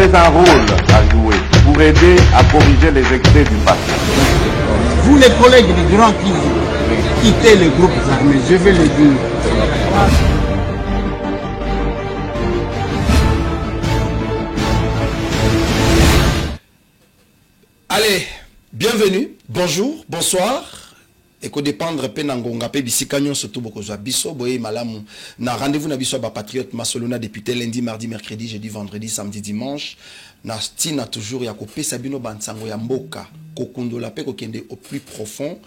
avez un rôle à jouer pour aider à corriger les excès du passé. Vous les collègues du Grand qui quittez les groupes armés, je vais le dire. Allez, bienvenue, bonjour, bonsoir. Et qu'on dépendre penangonga pe bisikanyon surtout beaucoup zo biso boye malamu na rendez-vous na biso ba patriote masolona député lundi, mardi, mercredi, jeudi, vendredi, samedi, dimanche na stina toujours ya ko pesa bino bansango ya mboka ko kundola pe ko kende au plus profond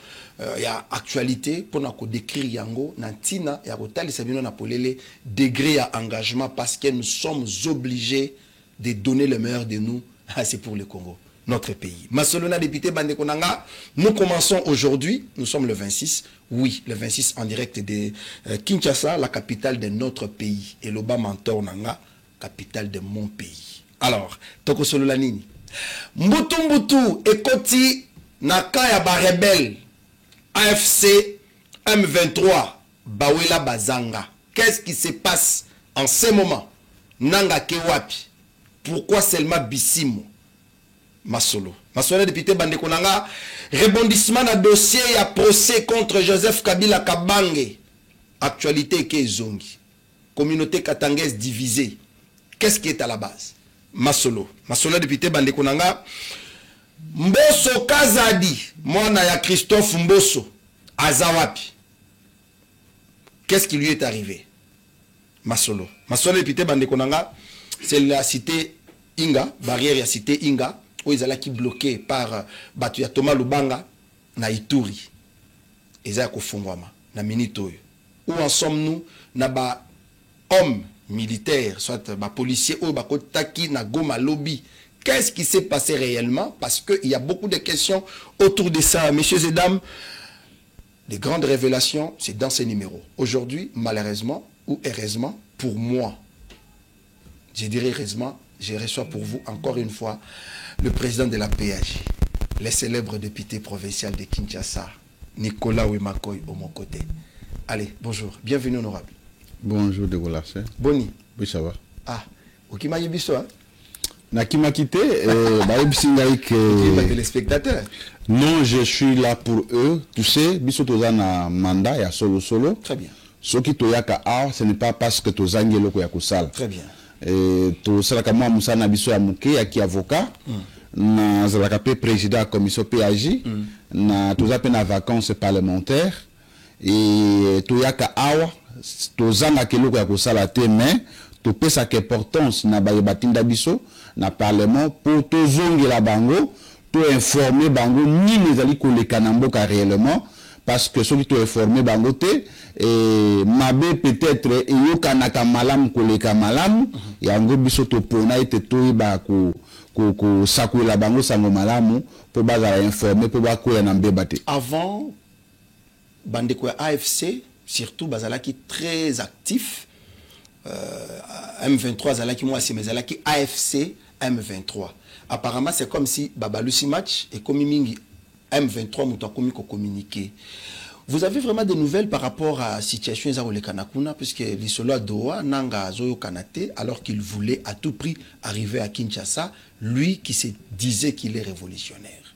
ya actualité pour na ko décrire yango na tina ya ko talisa bino na polele degré ya engagement parce que nous sommes obligés de donner le meilleur de nous, c'est pour le Congo, notre pays. Masolona député Bande Konanga, nous commençons aujourd'hui, nous sommes le 26, oui, le 26 en direct de Kinshasa, la capitale de notre pays, et l'Oba Mentor Nanga, capitale de mon pays. Alors, Toko Solola Nini. Mbutu Ekoti Nakaya Barebel, AFC M23, Bawela Bazanga. Qu'est-ce qui se passe en ce moment? Nanga Kewapi. Pourquoi seulement Bissimo? Masolo député Bande Konanga, rebondissement dans dossier et procès contre Joseph Kabila Kabange. Actualité qui est zongi. Communauté katangaise divisée. Qu'est-ce qui est à la base? Masolo député Bande Konanga, Mbosso Kazadi, mwana ya Christophe Mbosso, Azawapi. Qu'est-ce qui lui est arrivé? Masolo député Bande Konanga, c'est la cité Inga, barrière la cité Inga, où ils allaient qui bloqué par Batu ya Thomas Lubanga na Ituri. Ils allaient kofungwama na minito. Où en sommes-nous na ba hommes militaires, soit ba policiers ou ba kotaki na Goma lobby. Qu'est-ce qui s'est passé réellement? Parce qu'il y a beaucoup de questions autour de ça, messieurs et dames. Les grandes révélations, c'est dans ces numéros. Aujourd'hui, malheureusement ou heureusement, pour moi, je dirais heureusement, je reçois pour vous encore une fois le président de la PAJ, le célèbre député provincial de Kinshasa, Nicolas Wemakoy, au mon côté. Allez, bonjour, bienvenue honorable. Bonjour de Golasse. Boni. Oui, ça va. Ah, ok, ma yebiso, hein? Nakima quitté, téléspectateur. Non, je suis là pour eux. Tu sais, biso tozana mandat ya solo. Très bien. Ce qui toyaka a, ce n'est pas parce que tozangelo ko yakusala. Très bien. To salaka mwa musana biso ya muke ya ki avocat na zalaka pe président commission PAJ na toza pe na vacances parlementaires et to yaka awa to zanga keloko ya kosala te mais to pesa ke importance na ba batinda biso na parlement pour to zongela bango to informer bango ni les ali koleka na mboka réellement. Parce que ceux qui t'ont informé bangote et mabe peut-être et yokanaka malam koleka malam yango biso to pona ete to ba ko sakola bango sango malamu pour bazala informer pour ba ko ya nambebate. Avant bandeko AFC surtout bazalaki très actif M23 zalaki moi c'est mais zalaki AFC M23. Apparemment c'est comme si babalusi match et comme mingi M23 mutakomi ko communiquer. Vous avez vraiment des nouvelles par rapport à la situation de Kanakuna, puisque l'Isolo Doha Nanga Zoyo Kanate, alors qu'il voulait à tout prix arriver à Kinshasa, lui qui se disait qu'il est révolutionnaire.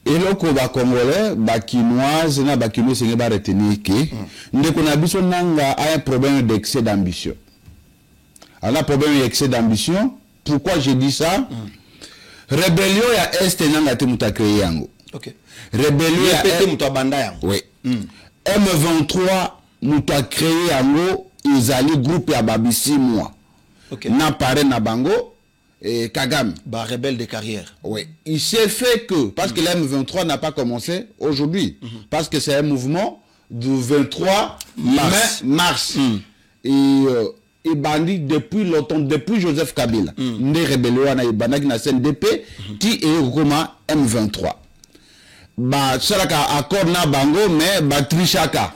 Et donc, les Congolais, les Kinois, les Kinois, c'est pas retenir que Nanga a un problème d'excès d'ambition. Alors, un problème d'excès d'ambition, pourquoi je dis ça? Rébellion ya Est Nanga te muta créé yango. Ok. Rébellion ya Est muta banda yango. Oui. M23 muta créé yango, ils allaient groupe ya babisi moi. Ok. Na pare na bango et Kagame. Ba rebelle de carrière. Oui. Il s'est fait que parce que la M23 n'a pas commencé aujourd'hui parce que c'est un mouvement du 23 mars. Et bandit depuis longtemps, depuis Joseph Kabila, des rébellions na Ibanaki na CNDP, qui est comme M23. Bah, ça là accord na bango, mais bah trichaka.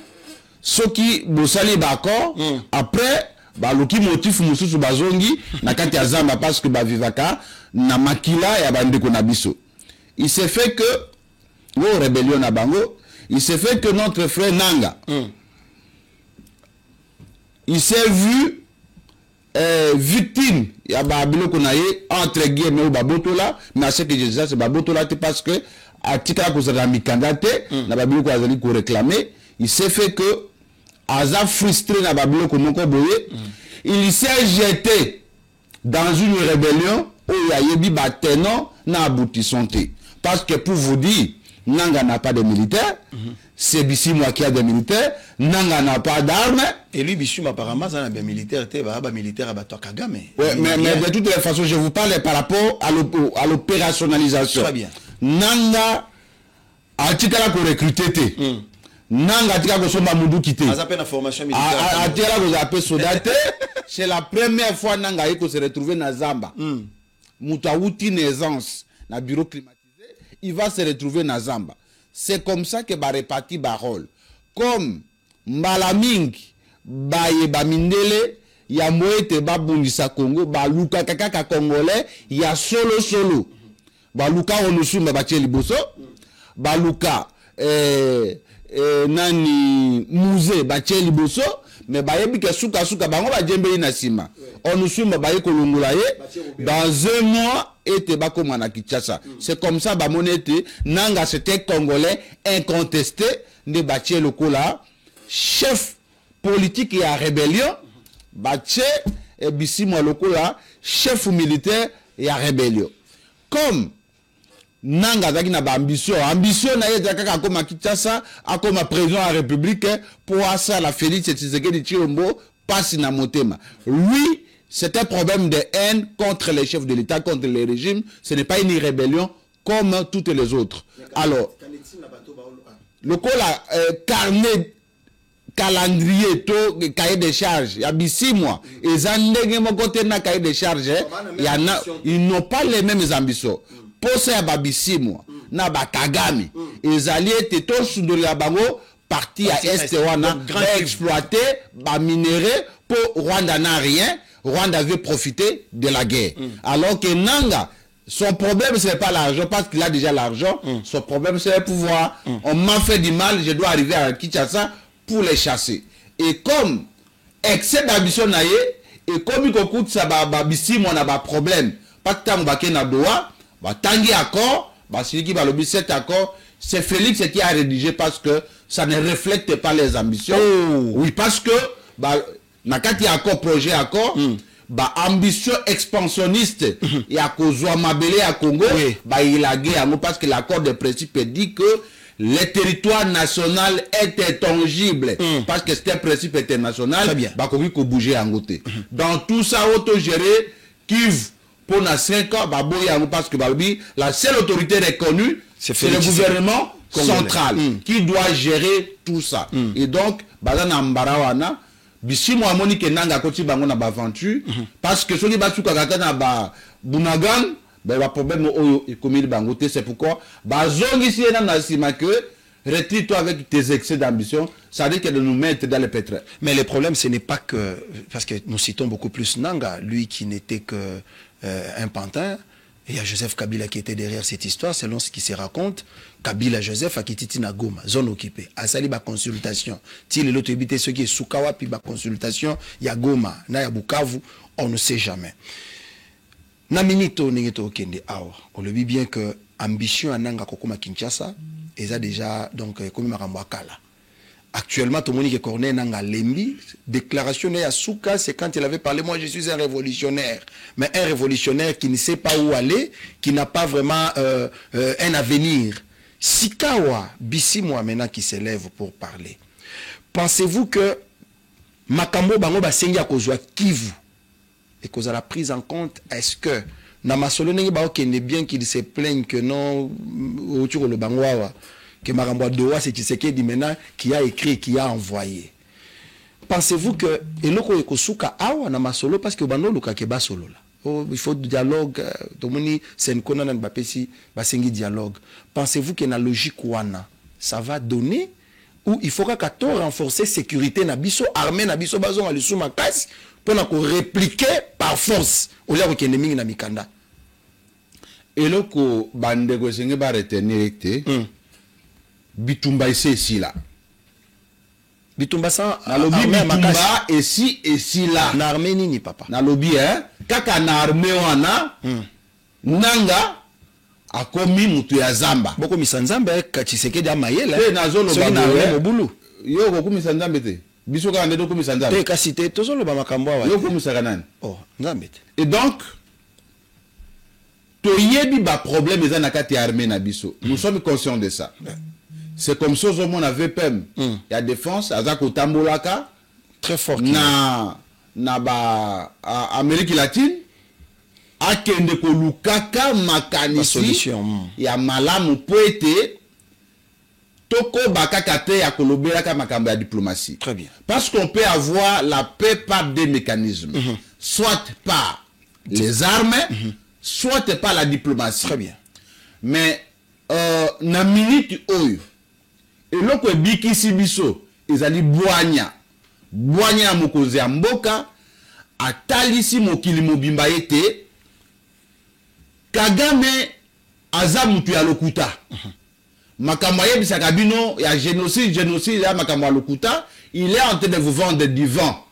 Ce qui bosali d'accord, après, bah loki motif mususu bazongi, na kati ya zamba parce que bah vivaka na makila ya bandeko na biso. Il s'est fait que, oh rébellion na bango, il s'est fait que notre frère Nanga, il s'est vu victime ya ba biloko na ye entre guillemets ba botola mais ce que je dis c'est ba botola parce que atika ko za mikanda te na ba biloko azali ko réclamer il s'est fait que aza frustré na ba biloko moko boye il s'est jeté dans une rébellion où il y a yebi ba tenant na aboutissant te parce que pour vous dire Nanga n'a pas de militaires, c'est Bissimo qui a des militaires, Nanga n'a pas d'armes. Et lui, Bissimo, apparemment, ça n'a pas de militaire, il a militaire à Kagame. Ouais, mais de toutes les façons, je vous parle par rapport à l'opérationnalisation. Très bien. Nanga a tika ko recruter. Nanga tika ko somba mudu kité. A zappé la formation militaire. A tika ko zappé soldate. C'est la première fois Nanga ko se retrouver na Zamba. Mutawuti naissance na bureau climatique. Il va se retrouver dans Zamba. C'est comme ça que va répartir Barol. Comme Mbalaming, Baye Bamindele, ya Moete Babundisa Congo, Baluka Kakaka Congolais, ya solo. Baluka Onusumba Bache Liboso, Baluka Nani Mouze Bache Liboso, mais Baye Bika Suka Bango Bajembe Inasima. Onusumba Baye Kolungulaye, dans un mois, et Tebakomana Kinshasa. C'est comme ça, Bamonete, Nanga c'était Congolais incontesté, de Baché Lokola, chef politique et à rébellion, Baché et Bissimo Lokola, chef militaire et à rébellion. Comme Nanga Zaki na ambition na yezaka comme Kinshasa, comme président de la République, pour ça la Félix Tshisekedi Tshilombo passe na motema. Lui, c'est un problème de haine contre les chefs de l'État, contre les régimes. Ce n'est pas une rébellion comme toutes les autres. Alors, le carnet, calendrier, cahier de charges, il y a 6 mois. Et cahier de charges, ils n'ont pas les mêmes ambitions. Pour ça, il y a 6 mois. Na ba Kagame. Les alliés étaient tous sous la bango, parti à Est, exploiter, minérer, pour Rwanda n'a rien. Rwanda veut profiter de la guerre. Alors que Nanga, son problème, ce n'est pas l'argent, parce qu'il a déjà l'argent. Son problème, c'est le pouvoir. On m'a fait du mal, je dois arriver à Kinshasa pour les chasser. Et comme excès d'ambition, et comme il coûte ça, Bissimo n'a pas de problème. Pas que tant que na doa, tangi accord, cet accord, c'est Félix qui a rédigé parce que ça ne reflète pas les ambitions. Oui, parce que nakati accord projet accord ambition expansionniste et à cause mabele à Congo il a guerre parce que l'accord de principe dit que le territoire national est intangible parce que c'est un principe international bouger en côté dans tout ça autogéré Kiv pour 5 ans parce que la seule autorité reconnue c'est le gouvernement central qui doit gérer tout ça et donc bazana mbarawana Bissimo amoni ke Nanga koti bango na baventure parce que soki basuka kata na ba bunagan ba problème oyo ekomeli bango te c'est pourquoi bazongi si na sima que retire-toi avec tes excès d'ambition ça veut dire que de nous mettre dans le pétrin. Mais le problème ce n'est pas que parce que nous citons beaucoup plus Nanga, lui qui n'était que un pantin. Il y a Joseph Kabila qui était derrière cette histoire, selon ce qui se raconte. Kabila Joseph a quitté na Goma, zone occupée. A sali ba consultation. Ti l'autre habité ce qui est Sukawa puis ba consultation, il y a Goma, na ya Bukavu, on ne sait jamais. Na minito ningeto okende awa. On le dit bien que ambition ananga kokoma Kinshasa, et ça déjà donc comme makambo akala. Actuellement, tout le monde qui est corné nanga lembi, déclaration à Souka, c'est quand il avait parlé, moi je suis un révolutionnaire. Mais un révolutionnaire qui ne sait pas où aller, qui n'a pas vraiment un avenir. Sikawa, Bissimo maintenant qui s'élève pour parler. Pensez-vous que Makambo Bango Basengi a kozwa Kivu et cause à la prise en compte, est-ce que Namasolo n'est bien qu'il se plaigne que non, autour le Bangoawa, que Marambo Doa, c'est Tshisekedi maintenant qui a écrit, qui a envoyé. Pensez-vous que Eloko Ekosuka Awa Namasolo parce que Bano Luka Keba Solo là. Oh, il faut dialogue, Tomoni Senkona Nan Bapesi, Basengi dialogue. Pensez-vous que la logique Wana, ça va donner ou il faudra qu'à tout renforcer sécurité Nabiso, armée Nabiso Bazon Alisuma Kas pour nous répliquer par force au lieu que l'ennemi na Mikanda. Eloko Bandego Senge ba retenir Bitumba ici là. Bitumba ça na lobby Bitumba et si là na armée nini papa na lobby hein kaka na armée wana nanga akomi mutu ya zamba boko misanzambe Tshisekedi amayela pe nazolo ba mobulu yo ko misanzambe te biso ka ndeko ko misanzambe te kasi te tozolo ba makambo wa yo ko misaka nani oh nzambe te et donc toyebi ba problème eza na kati armée na biso nous sommes conscients de ça. C'est comme ça que mon VPM. Il y a défense, Azako Tambolaka. Très fort. Na ba Amérique latine. Akende ko lukaka makanisi. Ya malamu poete. Toko bakakate ya kolobera ka makambo ya diplomatie. Très bien. Parce qu'on peut avoir la paix par des mécanismes. Soit par les armes, soit par la diplomatie. Très bien. Mais na minute oyo eloko ebikisi biso ezali bwanya ya mokonzi ya mboka atalisi mokili mobimba ete Kagame aza mutu ya lokuta makambo ayebisaka bino ya génocide ya makambo ya lokuta il est en train de vous vendre du vent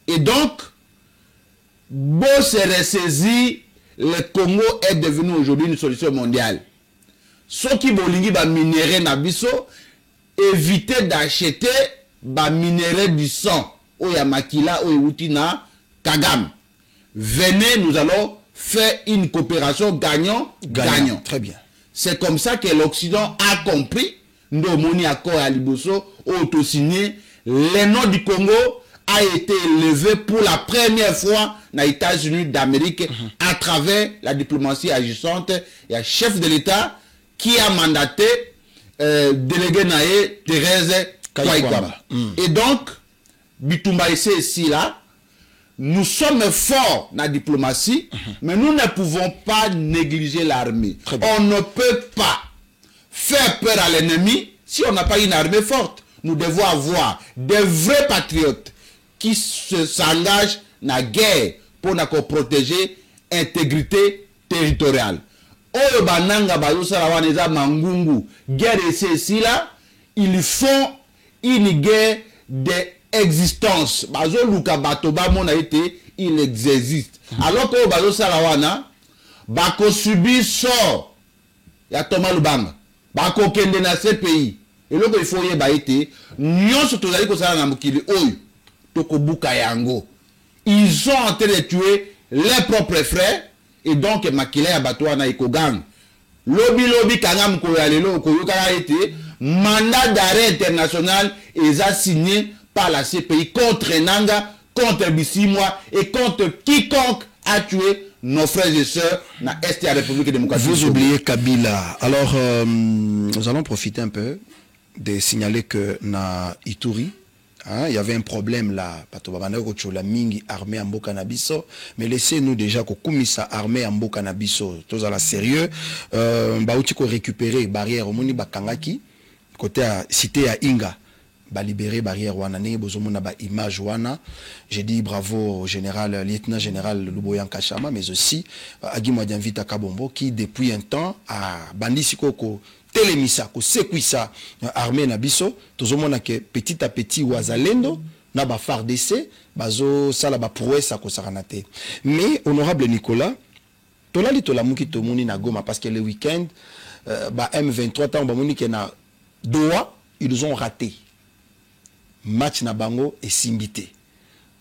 et donc beau se ressaisir le Congo est devenu aujourd'hui une solution mondiale. Ceux qui bolingi ba minerai na biso éviter d'acheter ba minerai du sang o ya makila o utina Kagame. Venez, nous allons faire une coopération gagnant. Très bien. C'est comme ça que l'Occident a compris. Nous moni accord à Liboso auto-signé. Le nom du Congo a été élevé pour la première fois dans les États-Unis d'Amérique à travers la diplomatie agissante. Il y a chef de l'État qui a mandaté délégué naé Thérèse Kouaïkwamba. Et donc, Bitumba ici là, nous sommes forts dans la diplomatie, mais nous ne pouvons pas négliger l'armée. On ne peut pas faire peur à l'ennemi si on n'a pas une armée forte. Nous devons avoir des vrais patriotes qui s'engagent dans la guerre pour nous protéger l'intégrité territoriale. Oyo bananga bazosala wana eza mangungu guerre ici là ils font une guerre d'existence bazoluka bato bamona ete il existe alors que bazosala wana bako subir sort ya Thomas Lubanga bako kende na ce pays eloko il faut yeba ete nyonso tozali kosala na mokili oyo tokobuka yango ils sont en train de tuer leurs propres frères. Et donc, makila ya bato wana ikogang. Lobby kangam ko ya lelo ko yoka été mandat d'arrêt international est signé par la CPI contre Nanga, contre Bissimwa et contre quiconque a tué nos frères et sœurs dans l'Est de la République démocratique. Vous oubliez Kabila. Alors, nous allons profiter un peu de signaler que na Ituri, il y avait un problème là, la mingi armée en Bokanabiso, mais laissez-nous déjà que armée en Bokanabiso, tous à la sérieux, bautiko récupérer barrière au moni bakangaki côté à cité à Inga, ba libérer barrière wana ne bozomona ba image wana. J'ai dit bravo au général lieutenant général Luboyan Kachama, mais aussi à Guy Mwadianvita Kabombo qui depuis un temps a bandi sikoko telemisa ko sekwisa armée na biso tozomona que petit à petit wazalendo na ba FARDC bazo sala ba prouesse ko saranate. Mais honorable Nicolas tolali tolamuki tomoni na Goma parce que le week-end ba M23 tant ba moni que na Doha ils ont raté match na bango et simbité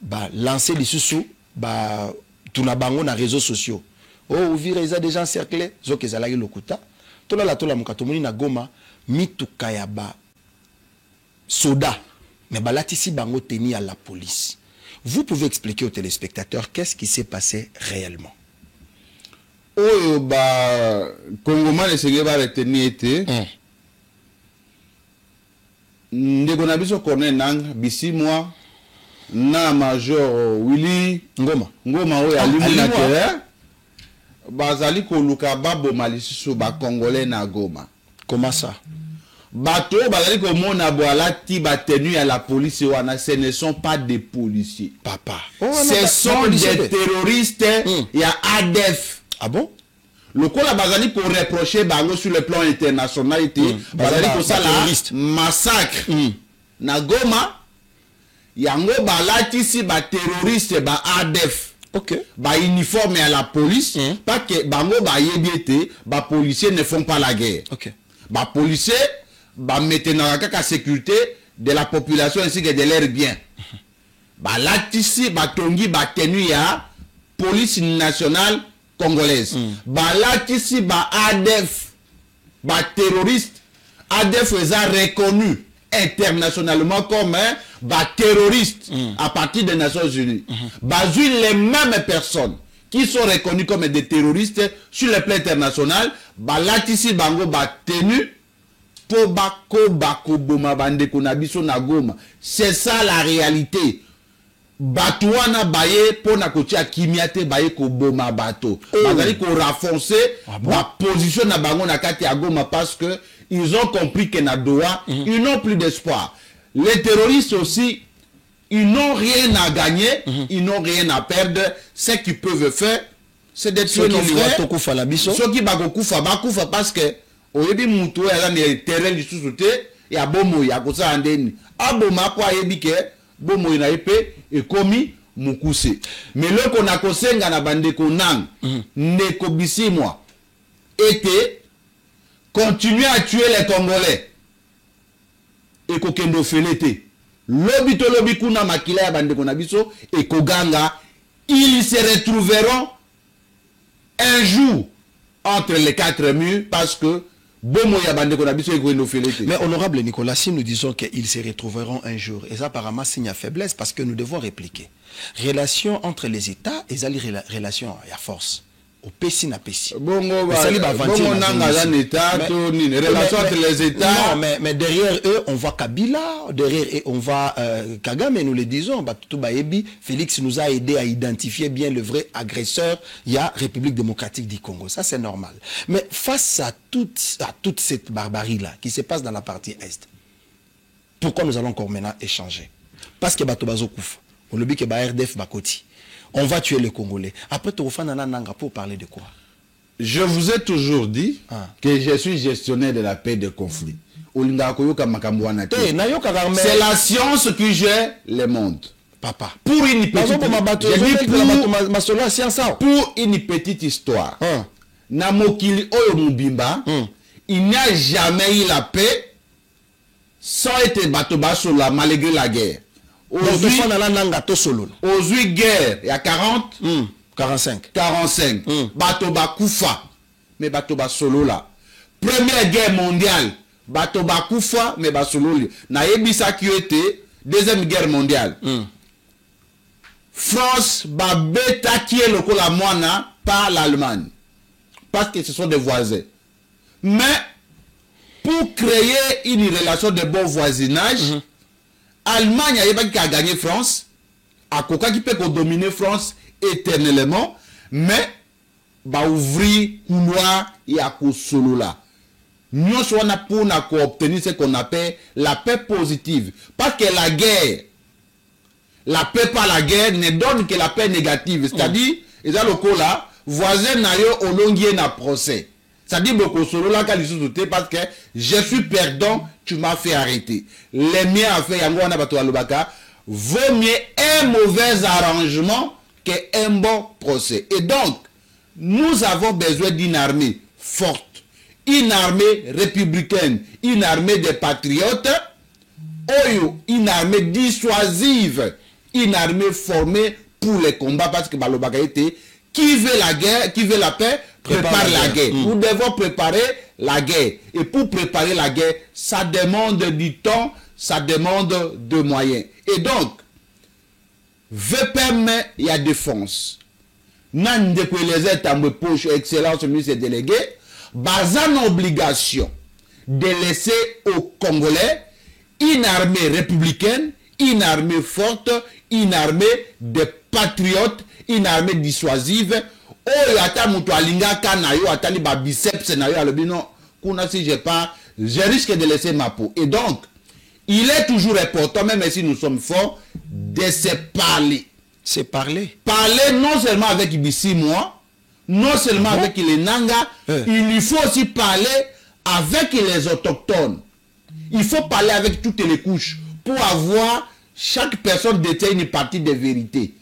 ba lancer les sous ba tuna bango na réseaux sociaux oh Uvira ils a déjà encerclé zo ke zalaki lokuta tola la tola mukatomoni na Goma mituka ya ba soda mais balatisi bango teni à la police. Vous pouvez expliquer aux téléspectateurs qu'est-ce qui s'est passé réellement? Oh ba Congoma le sege ba reteni été ndeko na biso Corneille Nang Bisimwa na major Willy Ngoma oyo alimu na terre bazali koluka babo malisusu ba congolais na Goma. Comment ça? Bato bazali komona boalati ba tenue à la police wana, ce ne sont pas des policiers papa. Ce sont des terroristes. Il y a ADF. Ah bon? Le coup la bazali pour reprocher bango sur le plan international bazali ko ça la massacre na Goma yango balatisi ba terroriste ba ADF. OK. Ba uniforme à la police, pas que bango ba yebiete, ba policiers ne font pas la guerre. OK. Ba policiers ba maintenant la sécurité de la population ainsi que de leurs biens. Ba latisi ba tongi ba tenu ya police nationale congolaise. Ba latisi ba ADF, ba terroriste. ADF est reconnu internationalement comme un terroriste à partir des Nations Unies. Les mêmes personnes qui sont reconnues comme des terroristes sur le plan international, latisi bango tenu pour bako boma bande kunabiso na Goma. C'est ça la réalité. Batouana baye pour na kotia kimiate baye ko boma bato. Bazali ko renforcer la position na bango na kati ya Goma parce que ils ont compris que na Doha, ils n'ont plus d'espoir. Les terroristes aussi, ils n'ont rien à gagner, ils n'ont rien à perdre. Ce qu'ils peuvent faire, c'est d'être tuer nos frères. Ceux qui bakufa parce que oyebi mutu ya na terrain du sous-souté ya bomo ya kosa andeni. Aboma kwa yebi ke bomo ina epe et komi mukuse. Mais le qu'on a kosenga na bande konang ndeko bisimwa était continuer à tuer les Congolais et kokendo felete lobi to lobi kuna makila ya bande konabiso et koganga ils se retrouveront un jour entre les quatre murs parce que bomo ya bande konabiso et kokendo felete. Mais honorable Nicolas, si nous disons qu'ils se retrouveront un jour, et ça apparemment signe à faiblesse parce que nous devons répliquer. Relation entre les États et les relations à force. Au Pessi na Pessi. Relation entre les États. Non, mais derrière eux, on voit Kabila, derrière eux, on voit Kagame, nous le disons. Félix nous a aidé à identifier bien le vrai agresseur. Il y a République démocratique du Congo. Ça, c'est normal. Mais face à toute cette barbarie-là qui se passe dans la partie Est, pourquoi nous allons encore maintenant échanger? Parce que Batobazo Kouf, on le dit que RDF Bakoti. On va tuer les Congolais. Après, tu vas nanga pour parler de quoi? Je vous ai toujours dit que je suis gestionnaire de la paix des conflits. C'est la science qui gère le monde. Papa. Pour une petite histoire, na mokili oyo mubimba, il n'y a jamais eu la paix sans être batobasola malgré la guerre. Aujourd'hui, guerre, il y a 40, 45. Batoba Koufa, mais Batoba Solo là. Première guerre mondiale, Batoba Koufa, mais Basolo. Naebisa qui était, deuxième guerre mondiale. France, Babeta qui est le la moana par l'Allemagne. Parce que ce sont des voisins. Mais, pour créer une relation de bon voisinage, Allemagne a gagné France, à Coca qui peut dominer France éternellement, mais va ouvrir couloir et à solo là. Nous sommes pour obtenir ce qu'on appelle la paix positive. Parce que la guerre, la paix par la guerre ne donne que la paix négative. C'est-à-dire, et là le coup là, voisin n'a eu au long na procès. C'est-à-dire beaucoup solo là quand ils sont parce que je suis perdant, tu m'as fait arrêter. Les miens a fait yangwana bato alobaka, vaut mieux un mauvais arrangement qu'un bon procès. Et donc, nous avons besoin d'une armée forte, une armée républicaine, une armée des patriotes, une armée dissuasive, une armée formée pour les combats parce que balobaka était qui veut la guerre, qui veut la paix, prépare la guerre. Nous devons préparer la guerre. Et pour préparer la guerre, ça demande du temps, ça demande de moyens. Et donc, VPM, il y a défense. Nan de les États me poche, excellence, ministre délégué, basant obligation de laisser aux Congolais une armée républicaine, une armée forte, une armée de patriotes, une armée dissuasive. Oh, yata mutu alinga kana yo atali ba biceps na yo alobino kuna si j'ai pas, je risque de laisser ma peau. Et donc, il est toujours important, même si nous sommes forts, de se parler. Se parler. Parler non seulement avec Ibissi moi, non seulement avec les Nanga, il faut aussi parler avec les autochtones. Il faut parler avec toutes les couches pour avoir chaque personne détient une partie de vérité.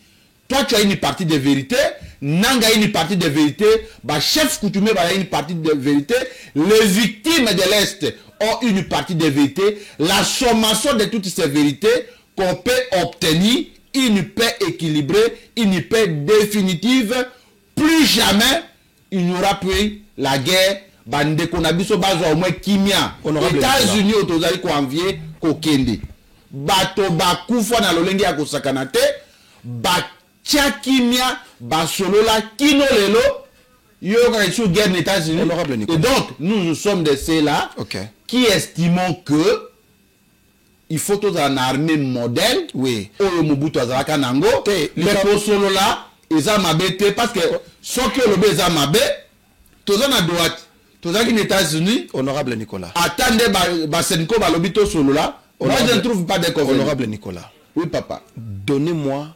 Toi, tu as une partie de vérité, Nanga a une partie de vérité, bah, chef coutumier a une partie de vérité, les victimes de l'Est ont une partie de vérité. La sommation de toutes ces vérités qu'on peut obtenir une paix équilibrée, une paix définitive. Plus jamais il n'y aura plus la guerre. Bande qu'on a vu au moins Kimia. États-Unis autorisés qu'on envier Kokende. Bato bakufa na lolenge ya kosakanate. Batia Kimia basolola kino lelo. Yo sur guerre des États-Unis. Et donc nous sommes de ceux-là qui estimons que il faut tous en armée modèle. Oui. Oyo Mobutu azalaka nango. Les posolola eza mabete parce que ceux qui le beza mabe tous en à droite. Tous en États-Unis. Honorable Nicolas. Attendez Basenko balobito solola. Moi je ne trouve pas d'inconvénient. Honorable Nicolas. Oui papa. Donnez-moi.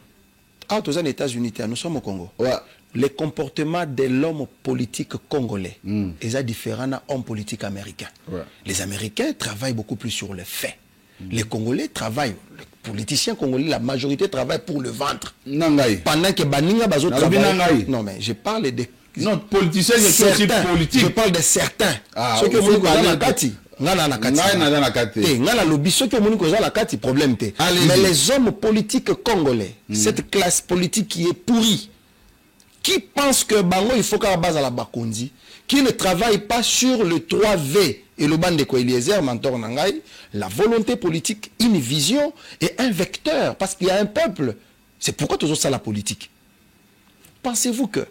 Ah, tous en États-Unis, nous sommes au Congo. Ouais. Les comportements de l'homme politique congolais est différent d'un homme politique américain. Ouais. Les Américains travaillent beaucoup plus sur les faits. Les Congolais travaillent, les politiciens congolais, la majorité travaille pour le ventre. Pendant que Baninga Bazo travaille. Non, mais je parle de. Non, politiciens, c'est politique. Je parle de certains. Ceux qui ont la kati. Problème. Mais les hommes politiques congolais, cette classe politique qui est pourrie, qui pense que Bango il faut qu'à la base à la Bakondi, qui ne travaille pas sur le 3V et le ban de Eliezer, mentor Nangai, la volonté politique, une vision et un vecteur, parce qu'il y a un peuple. C'est pourquoi toujours ça la politique. Pensez-vous que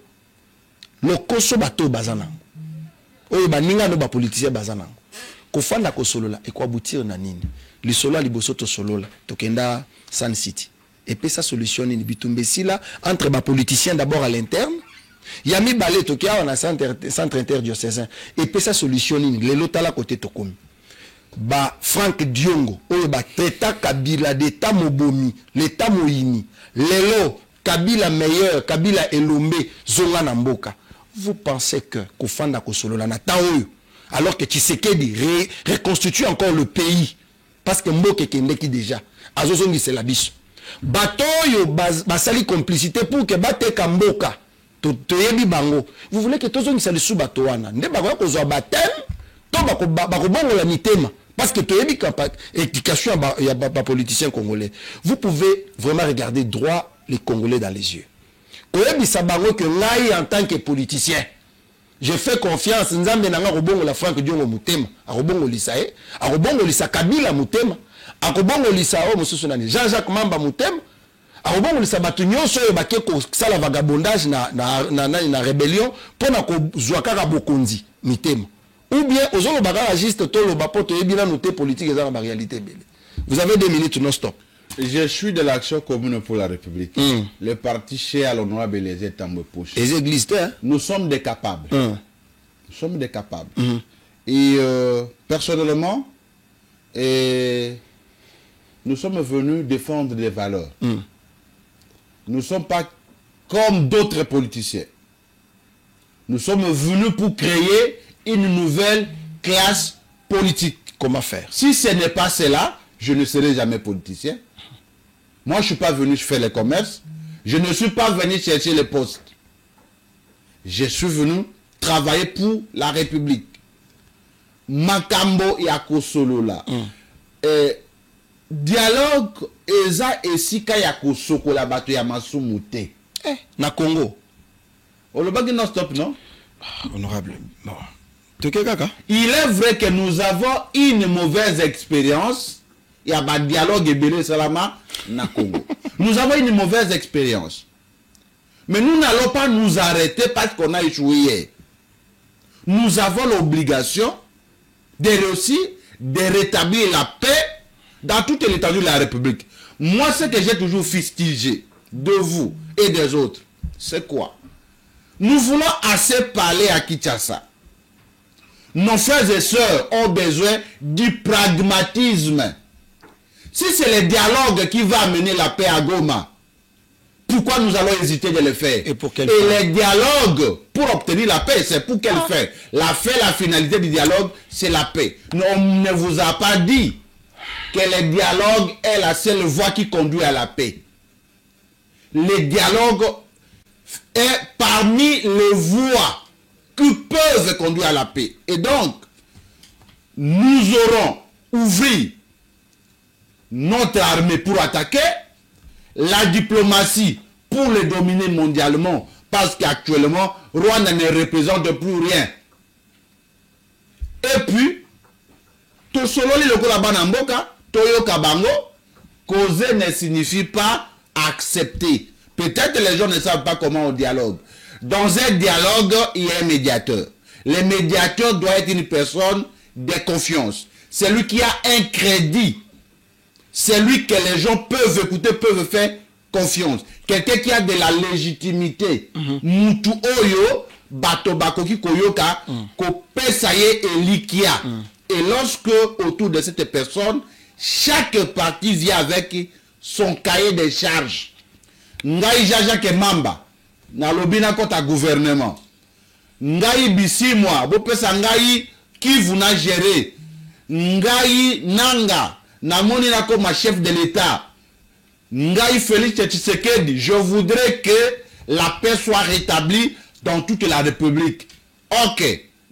le Koso Bato Bazanang, ou Baninga no ba politicien Bazanang, Kofanda Kosolola, et quoi aboutir nanine, le solo liboso to solola, tokenda Sun City. Et puis ça solutionne une bitumbesila entre les politiciens d'abord à l'interne. Il y a mis balé tokia on a centre interdiocésain. Et puis ça solutionne les lotala côté tokomi. Ba Frank Diongo, ou ba Teta Kabila d'État Mobomi, l'État Moïni, Lelo Kabila meilleur, Kabila Elombe, Zonga Namboka. Vous pensez que Kofanda Kosolola na taoyo, alors que Tshisekedi reconstitue encore le pays parce que Mboke Kendeki déjà. Azozongi c'est la biche. Batoyo basali complicité pour que bate kamboka toyebi bango. Vous voulez que tozongi sali sous batoana nde bako kozwa batem to bako bongo la mitema parce que toyebi éducation ya ba politicien congolais. Vous pouvez vraiment regarder droit les Congolais dans les yeux. Koyebi sa bango que ngai en tant que politicien je fais confiance nzambe nanga robongo la Frank Diongo mutema arobongo lisae arobongo lisa Kabila mutema akobongo lisa o mususu nani Jean-Jacques Mamba mutema akobongo lisa batu nyonso oyo bake ko sala vagabondage na rébellion pona ko zwa kaka bokonzi mitema ou bien ozolo bakara juste tolo bapoto ebina noté politique ezala ba réalité belle. Vous avez 2 minutes non stop. Je suis de l'Action commune pour la République. Le parti chez à l'honorable Eliezer Tambwe Poche. Les églises, hein? Nous sommes des capables. Nous sommes des capables. Et personnellement, nous sommes venus défendre des valeurs. Nous ne sommes pas comme d'autres politiciens. Nous sommes venus pour créer une nouvelle classe politique. Comment faire? Si ce n'est pas cela, je ne serai jamais politicien. Moi, je ne suis pas venu faire le commerce. Je ne suis pas venu chercher les postes. Je suis venu travailler pour la République. Makambo Yako Solola. Dialogue Eza Esika Yako Sokola Bato Yamasu Mute. Na Congo. Olobaki non stop, non? Honorable. Bon. Il est vrai que nous avons une mauvaise expérience. Il y a un dialogue et Bélé Salama na Congo. Nous avons une mauvaise expérience. Mais nous n'allons pas nous arrêter parce qu'on a échoué hier. Nous avons l'obligation de réussir, de rétablir la paix dans toute l'étendue de la République. Moi, ce que j'ai toujours fustigé de vous et des autres, c'est quoi? Nous voulons assez parler à Kinshasa. Nos frères et sœurs ont besoin du pragmatisme. Si c'est le dialogue qui va amener la paix à Goma, pourquoi nous allons hésiter de le faire? Et pour quelle fin? Et le dialogue, pour obtenir la paix, c'est pour quelle fin? La finalité du dialogue, c'est la paix. On ne vous a pas dit que le dialogue est la seule voie qui conduit à la paix. Le dialogue est parmi les voies qui peuvent conduire à la paix. Et donc, nous aurons ouvert notre armée pour attaquer, la diplomatie pour les dominer mondialement, parce qu'actuellement, Rwanda ne représente plus rien. Et puis, to sololi lokola bana mboka, toyoka bango, causer ne signifie pas accepter. Peut-être les gens ne savent pas comment on dialogue. Dans un dialogue, il y a un médiateur. Le médiateur doit être une personne de confiance. Celui qui a un crédit. Celui que les gens peuvent écouter, peuvent faire confiance. Quelqu'un qui a de la légitimité. Mutu oyo, bato bakoki koyoka, ko pesaye elikia. Et lorsque, autour de cette personne, chaque parti vient avec son cahier de charges. Ngai jaja ke mamba, na lobina kota gouvernement. Ngai bisimwa, bo pesa ngai kivu na gérer. Ngai nanga, na moni na comme chef de l'État. Ngai Félix Tshisekedi, je voudrais que la paix soit rétablie dans toute la République. Ok,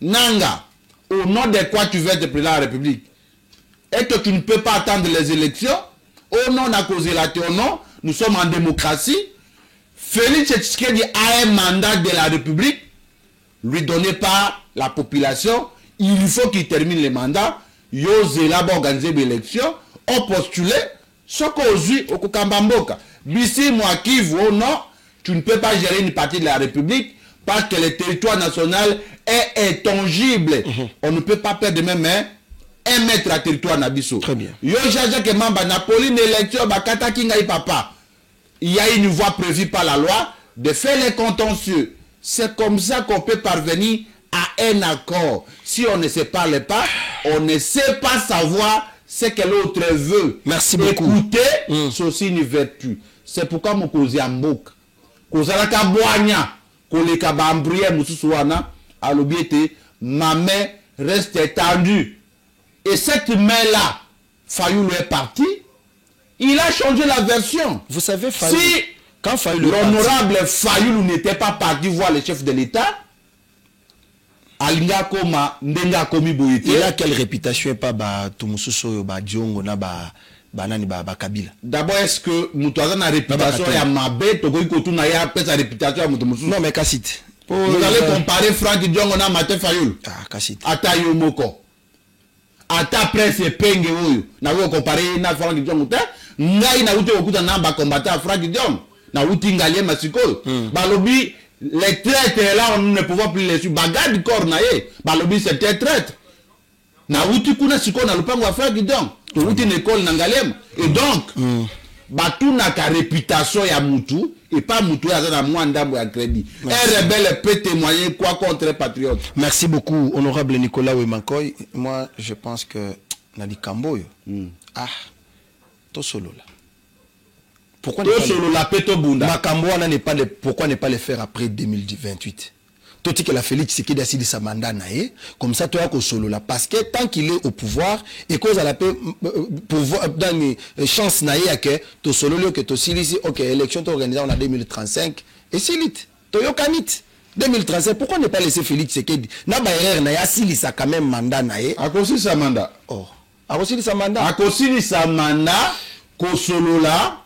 nanga, au nom de quoi tu veux être président de la République? Et que tu ne peux pas attendre les élections? Au nom de cause au nom, nous sommes en démocratie. Félix Tshisekedi a un mandat de la République. Lui donnez pas la population. Il faut qu'il termine le mandat. Yose là organiser des élections. On postule. Ce qu'on dit au Kukambamboka. Bisi moi qui vous non, tu ne peux pas gérer une partie de la République parce que le territoire national est intangible. On ne peut pas perdre même un mètre à territoire nabiso. Très bien. Yo jaja ke mamba Napoli élection bakata kinga papa. Il y a une voie prévue par la loi de faire les contentieux. C'est comme ça qu'on peut parvenir à un accord. Si on ne se parle pas, on ne sait pas savoir ce que l'autre veut. Merci beaucoup. Écouter, c'est aussi une vertu. C'est pourquoi mon cause en bouc. Cause à la caboania, que kabambrie mususuana, à l'obéité, ma main reste étendue. Et cette main-là, Fayoulou est parti. Il a changé la version. Vous savez, Fayoulou, si quand Fayoulou l'honorable Fayoulou n'était pas parti voir le chef de l'État, Alinga Koma, Ndenga Komi Bouyete. Il a quelle réputation? Pas ba Tumususo, ba Diongo, na ba Banani, ba Kabila. D'abord, est-ce que Moutouazan a réputation et à Mabé, Togoy Kotouna ya sa réputation à Moutouazan? Non, mais Kassit. Vous allez comparer Franck Diongo na Maté Fayoulou. Ah, Kassit. Ata Yomoko. Ata presse penge oyo. Na vous comparer na Franck Diongo. Ngai na uti okuta na ba combattant Franck Diongo. Na uti ngalie masiko. Balobi les traîtres là on ne pouvons plus les suivre. Bagad corps na ye. Balobi c'était traître. Na uti kuna siko na lupango wa Franck Diongo. To uti l'école na ngalema. Et donc batu na ka réputation ya mutu et pas mutu ya za mwanda ya crédit. Un rebelle peut témoigner quoi contre patriote. Merci beaucoup, honorable Nicolas Wemankoy. Moi, je pense que Nadi Kamboyo. Ah, to solo là. Pourquoi ne pas pourquoi ne pas le faire après 2028? Toti que la Félix Tshisekedi a décidé sa mandat naé, comme ça toi ko solo là parce que tant qu'il est au pouvoir et cause à la paix pouvoir dans les chances naé que to solo que to silisi OK élection to organisée en 2035 et silit to yokanit 2035 pourquoi ne pas laisser Félix Tshisekedi na ba erreur na ya silisa quand même mandat naé a consi sa mandat sa mandat ko solo là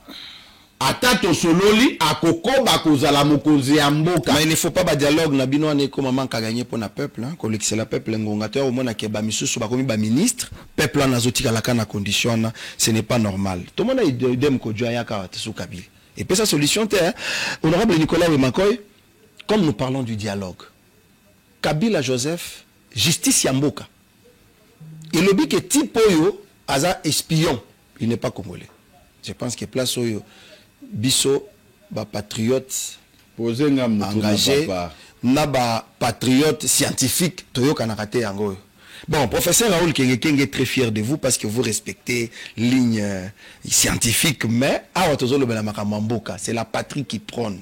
Atato sololi akokoba kozala mokonzi ya mboka. Mais il ne faut pas ba dialogue na bino ne ko maman ka gagner pour na peuple hein, ko l'excellent peuple ngongateur au mona ke ba misusu ba komi ba ministre, peuple na zotika la kana condition, ce n'est pas normal. Tout le monde a idem ko joya yaka tsu Kabila. Et puis sa solution est honorable Nicolas Wemankoy, comme nous parlons du dialogue. Kabila Joseph, justice ya mboka. Et le but que type oyo aza espion, il n'est pas congolais. Je pense que place oyo biso ba patriote engagé na ba patriote scientifique toyoka na raté yango. Bon, professeur Raoul Kengekenge est très fier de vous parce que vous respectez ligne scientifique, mais c'est la patrie qui prône.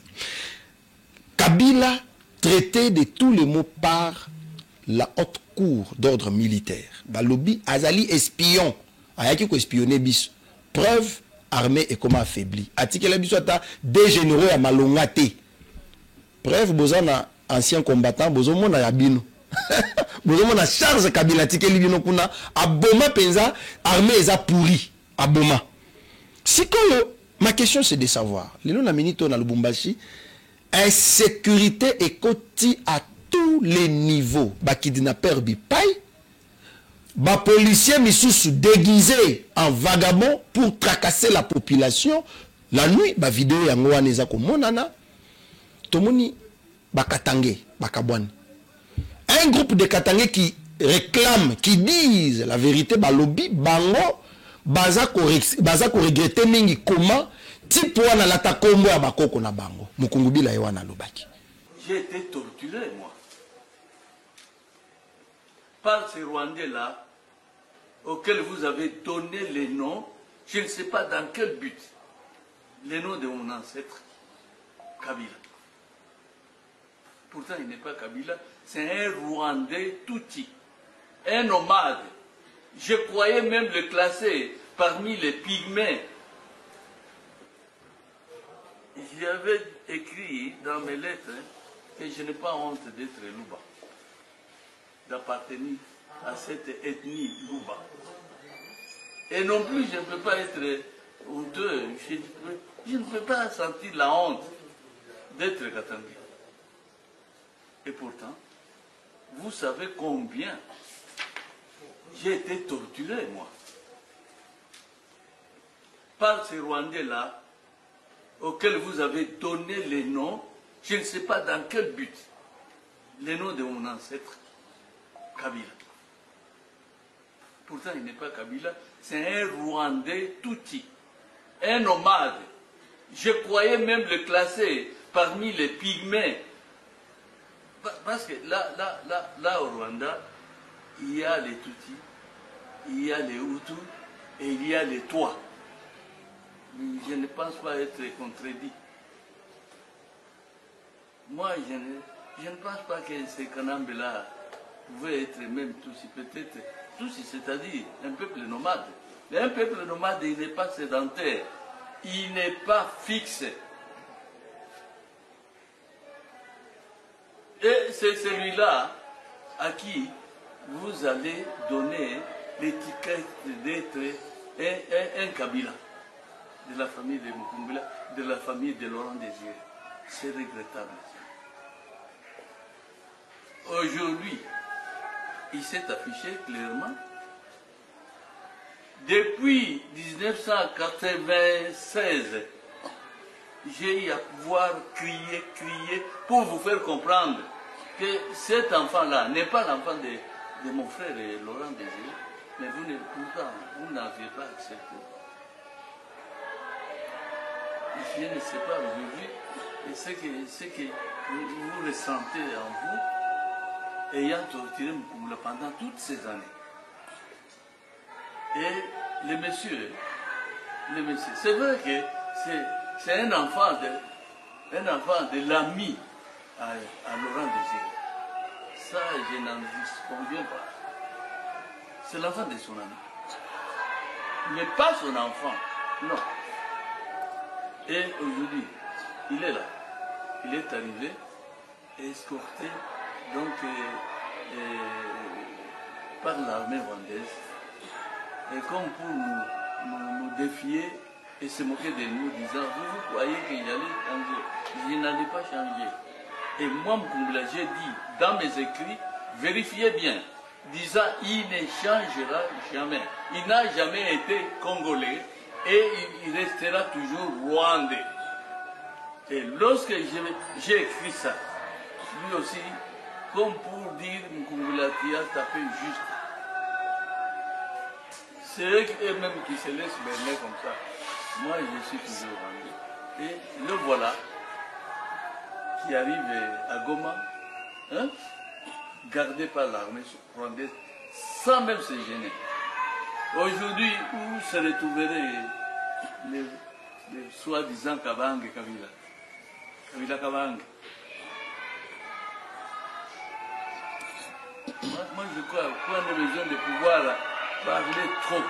Kabila traité de tous les mots par la haute cour d'ordre militaire. Balobi Azali espion ayaki ko espionner biso. Preuve, armée et comment affaibli. Atikela biso ata des généraux à malongate. Preuve, bozana ancien combattant, bozomona ya bino. Bozomona Charles Kabila tikeli bino kuna aboma penza armée eza pourri aboma. Sikoyo, ma question c'est de savoir. Lelo na minito na Lubumbashi, insécurité est coti à tous les niveaux. Ba kidnappeur bipay, ba policier misusu déguisé en vagabond pour tracasser la population. La nuit, ba vidéo yango wana eza ko monana. Tomoni ba katangé, ba kabwane. Un groupe de Katangais qui réclament, qui disent la vérité, bah lobby, bango, baza ko regretter mingi comment type wana la takombo ya bakoko na bango. Mukungubi la yewana lobaki. J'ai été torturé moi par ces Rwandais là auxquels vous avez donné les noms, je ne sais pas dans quel but, les noms de mon ancêtre Kabila. Pourtant, il n'est pas Kabila, c'est un Rwandais Tutsi, un nomade. Je croyais même le classer parmi les pygmées. J'avais écrit dans mes lettres que je n'ai pas honte d'être Luba, d'appartenir à cette ethnie Luba. Et non plus, je ne peux pas être honteux, je ne peux pas sentir la honte d'être Katangais. Et pourtant, vous savez combien j'ai été torturé, moi, par ces Rwandais-là, auxquels vous avez donné les noms, je ne sais pas dans quel but, les noms de mon ancêtre, Kabila. Pourtant, il n'est pas Kabila, c'est un Rwandais Tutsi, un nomade. Je croyais même le classer parmi les pygmées. Parce que là au Rwanda, il y a les Tutsis, il y a les Hutus et il y a les Tois. Je ne pense pas être contredit. Moi, je ne pense pas que ces Kanambé-là pouvaient être même Tutsis. Peut-être Tutsis, c'est-à-dire un peuple nomade. Mais un peuple nomade, il n'est pas sédentaire, il n'est pas fixe. Et c'est celui-là à qui vous allez donner l'étiquette d'être un Kabila, de la famille de Mukumbila, de la famille de Laurent Désiré. C'est regrettable. Aujourd'hui, il s'est affiché clairement. Depuis 1996, j'ai eu à pouvoir crier pour vous faire comprendre que cet enfant-là n'est pas l'enfant de mon frère Laurent Désiré, mais pourtant, vous n'aviez pas accepté. Je ne sais pas aujourd'hui ce que vous ressentez en vous, ayant torturé Mukungula pendant toutes ces années. Et le monsieur, c'est vrai que c'est un enfant de l'ami à Laurent Désiré. Ça, je n'en conviens pas. C'est l'enfant de son ami. Mais pas son enfant, non. Et aujourd'hui, il est là. Il est arrivé, escorté donc, par l'armée rwandaise. Et comme pour nous défier et se moquer de nous, disant, vous croyez qu'il allait changer? Je n'allais pas changer. Et moi, Mukungula, j'ai dit dans mes écrits, vérifiez bien, disant, il ne changera jamais. Il n'a jamais été congolais et il restera toujours rwandais. Et lorsque j'ai écrit ça, lui aussi, comme pour dire, Mukungula, tu as tapé juste. C'est eux-mêmes qui se laissent berner comme ça. Moi, je suis toujours rwandais. Et le voilà, qui arrive à Goma, hein, gardé par l'armée rwandaise, sans même se gêner. Aujourd'hui, où se retrouveraient les soi-disant Kabang et Kabila? Kabila Kabang. Moi, je crois qu'on a besoin de pouvoir parler trop.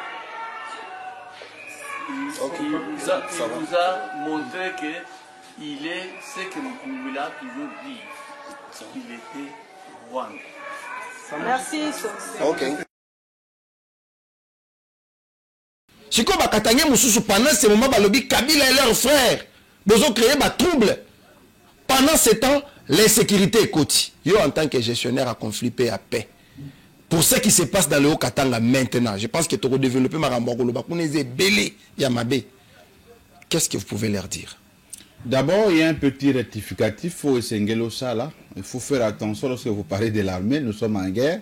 vous a montré qu'il est ce que Mukungwila a toujours dit. Il était Rwanda. Merci. Ok. Siko bakatanye mususu pendant ce moment balobi Kabila et leurs frères besoin créer ba trouble. Pendant ce temps, l'insécurité est côté. Yo en tant que gestionnaire à conflit paix à paix. Pour ce qui se passe dans le Haut-Katanga maintenant, je pense que tu as développé Marambogolo Bakouneze Belé Yamabe. Qu'est-ce que vous pouvez leur dire? D'abord, il y a un petit rectificatif, il faut essayer ça là. Il faut faire attention lorsque vous parlez de l'armée, nous sommes en guerre.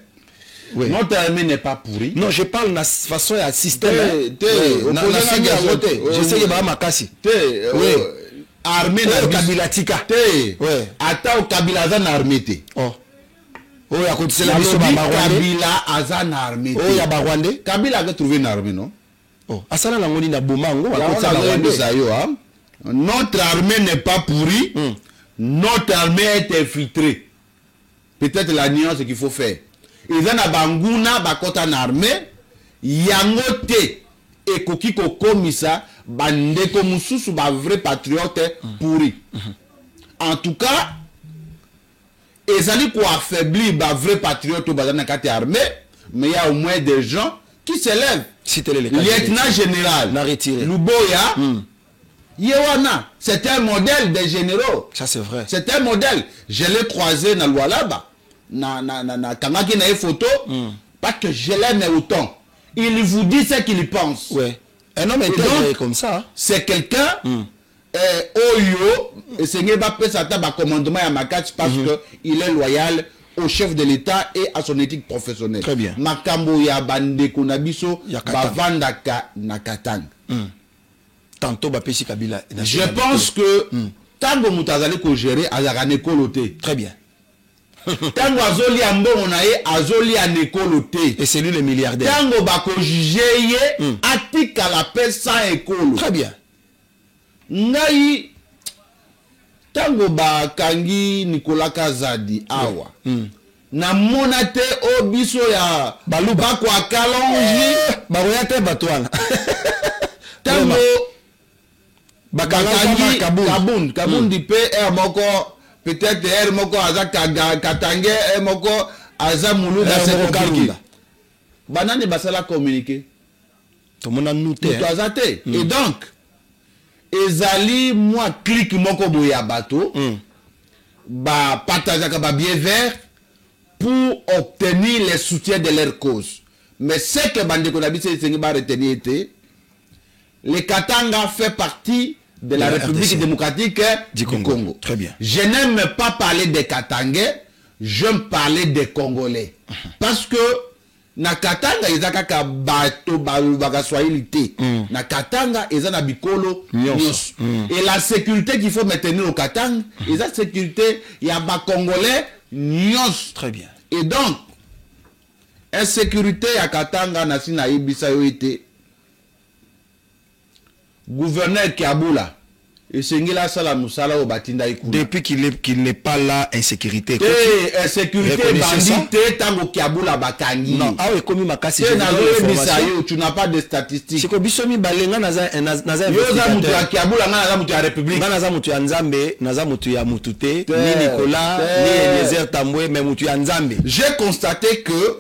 Oui. Notre armée n'est pas pourrie. Non, je parle de façon à système. Je sais que ma casse. Armée na Kabila tika. Ata au Kabila za na armée te. Oh. Oh ya côté la biso ba Kabila aza na armée te. Oh ya ba Rwandais. Kabila a trouvé une armée non? Oh, asala la ngoni na bomango ba côté la Rwandais. Notre armée n'est pas pourrie. Notre armée est infiltrée. Peut-être la nuance qu'il faut faire. Ils ont banguna bakota na armée yangote et kokiko komisa bandeko mususu ba vrai patriote pourri. En tout cas, ils allaient quoi affaiblir ba vrai patriote bazana kati armée, mais il y a au moins des gens qui s'élèvent. Lieutenant général Luboya Yewana, c'est un modèle des généraux. Ça c'est vrai. C'est un modèle. Je l'ai croisé dans Lualaba. Kamaki na photo. Pas que je l'aime autant. Il vous dit ce qu'il pense. Ouais. Un homme intégré comme ça. C'est quelqu'un. Oyo. Et c'est Ngebape Sata ba commandement à Makach parce que il est loyal au chef de l'État et à son éthique professionnelle. Très bien. Makambo ya bande kunabiso bavandaka nakatang. Tantôt Bapesi Kabila. Je pense que tango mutazali ko gérer azakane kolote. Très bien. Tango azoli ambo onaye azoli anekolote. Et c'est lui le milliardaire. Tango bako jugeye atika la paix sans école. Très bien. Ngai tango ba kangi Nicolas Kazadi awa. Na monate obiso ya baluba kwa kalonji baroyate batwana. Tango Bakangi Kabun di pe moko peut-être moko aza Katange moko aza Moulou da Sekokarki. Banane basala communiquer. Tout le monde a noté. Et donc ezali moi clique moko boya bateau ba partager ka ba bien vert pour obtenir les soutiens de leur cause. Mais ce que bande ko d'habitude c'est ba retenir était le Katanga fait partie de la République RDC. démocratique du Congo. Très bien. Je n'aime pas parler des Katangais, j'aime parler des Congolais. Parce que na Katanga ils ont bateau balubaga swahilité. Na Katanga ils ont bikolo nyos. Et la sécurité qu'il faut maintenir au Katanga, ils ont sécurité il y a ba Congolais nyos. Très bien. Et donc insécurité à Katanga na sina ibisa yo été gouverneur Kiabula et Sengila Sala Musala au Batinda Ikuna. Depuis qu'il n'est pas là, insécurité. Insécurité bandite tango Kiabula bakangi. Non, ah oui, comme il m'a cassé. Tu n'as pas de statistiques. C'est que Bisomi Balenga naza Yoza mutu ya Kiabula naza mutu ya République. Naza mutu ya Nzambe, naza mutu ya Mutute, ni Nicolas, ni Eliezer Tambwe, mais mutu ya Nzambe. J'ai constaté que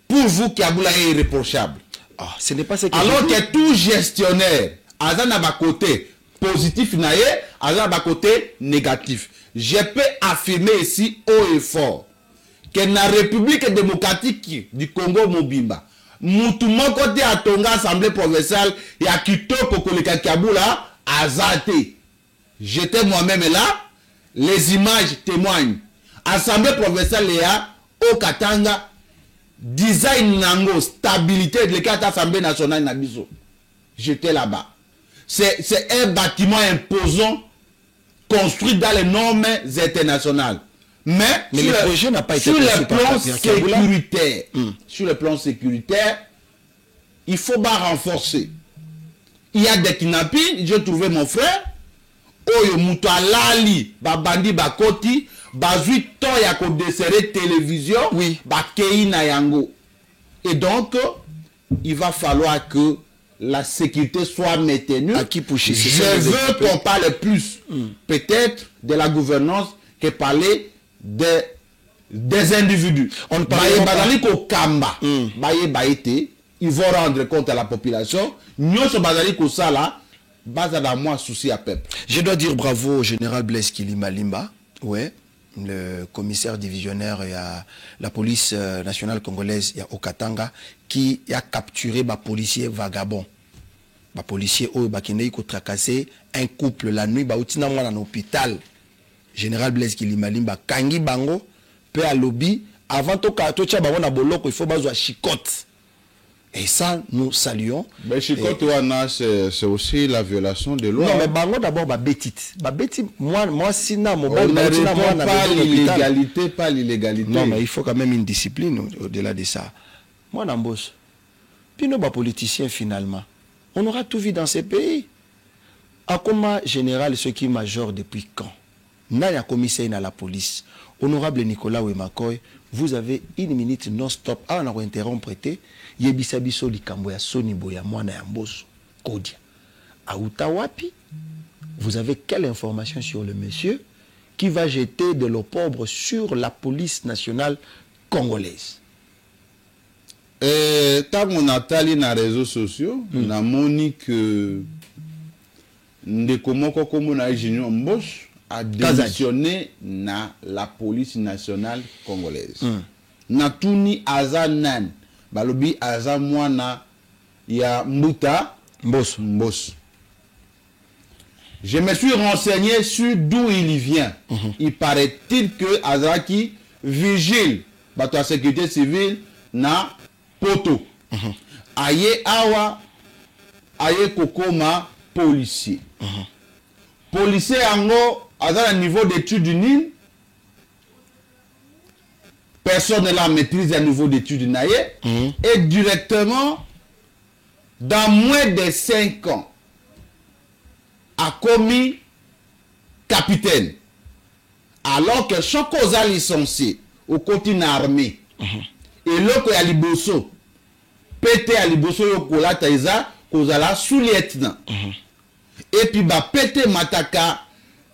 pour vous Kiabula est irréprochable. Ah, ce n'est pas ce que alors que tout gestionnaire a un côté positif a un côté négatif. Je peux affirmer ici haut et fort que dans la République démocratique du Congo Mobimba, mutu moko te atonga assemblée provinciale ya kitoko koleka Kiabula azate. J'étais moi-même là, les images témoignent. Assemblée provinciale ya au Katanga design nango stabilité de l'état assemblée nationale nabiso. J'étais là-bas. C'est un bâtiment imposant construit dans les normes internationales. Mais le projet n'a pas été sur le plan sécuritaire. Sur le plan sécuritaire, il faut renforcer. Il y a des kidnappings, j'ai trouvé mon frère. Oyo mutu alali babandi bakoti bazui to ya ko desserrer télévision oui bakei na yango. Et donc il va falloir que la sécurité soit maintenue. À qui pousser, Je veux qu'on parle plus, peut-être, de la gouvernance que parler des individus. On ne parle pas. Ils vont rendre compte à la population. Nous sommes souci à peuple. Je dois dire bravo au général Blaise Kilima Limba, ouais, le commissaire divisionnaire et à la police nationale congolaise au Katanga, qui a capturé les policiers vagabonds. Les policiers qui ont tracassé un couple la nuit, ils ont en hôpital. Général Blaise Kilima Limba, Kangi Bango, peu à lobby, avant tout il faut baser chicotte. Et ça, nous saluons. Mais chicotte, c'est aussi la violation de loi. Non, mais bango d'abord, moi, si on ne répond pas l'illégalité, pas l'illégalité. Non, mais il faut quand même une discipline au-delà de ça. Moi, Nambos, puis nos politiciens, finalement, on aura tout vu dans ces pays. À comment général, ce qui est major depuis quand? N'a commissaire à la police. Honorable Nicolas Wemakoy, vous avez 1 minute non-stop. Ah, on a interrompre. Yebisabiso likambo ya Soni Boya mwana ya Mboso Kodia. À Utawapi, vous avez quelle information sur le monsieur qui va jeter de l'opprobre sur la police nationale congolaise? Tant qu'on a tali dans les réseaux sociaux, on a moni que Ndekomoko Komona Junior Mbosh a démissionné na la police nationale congolaise. Natuni Azanan, balobi Azamwana ya Mbuta Mbos. Je me suis renseigné sur d'où il vient. Il paraît-il que Azaki vigile bato la sécurité civile na poto. Aye awa aye kokoma policier. Policier ango à niveau d'études du Nil. Personne ne la maîtrise à niveau d'études naïe. Et directement, dans moins de 5 ans, a commis capitaine. Alors que chaque chose a licencié au continent armé. Et là, il y a Liboso. Pété à Liboso, il y a Taïza, il sous-lieutenant. Et puis, pété Mataka.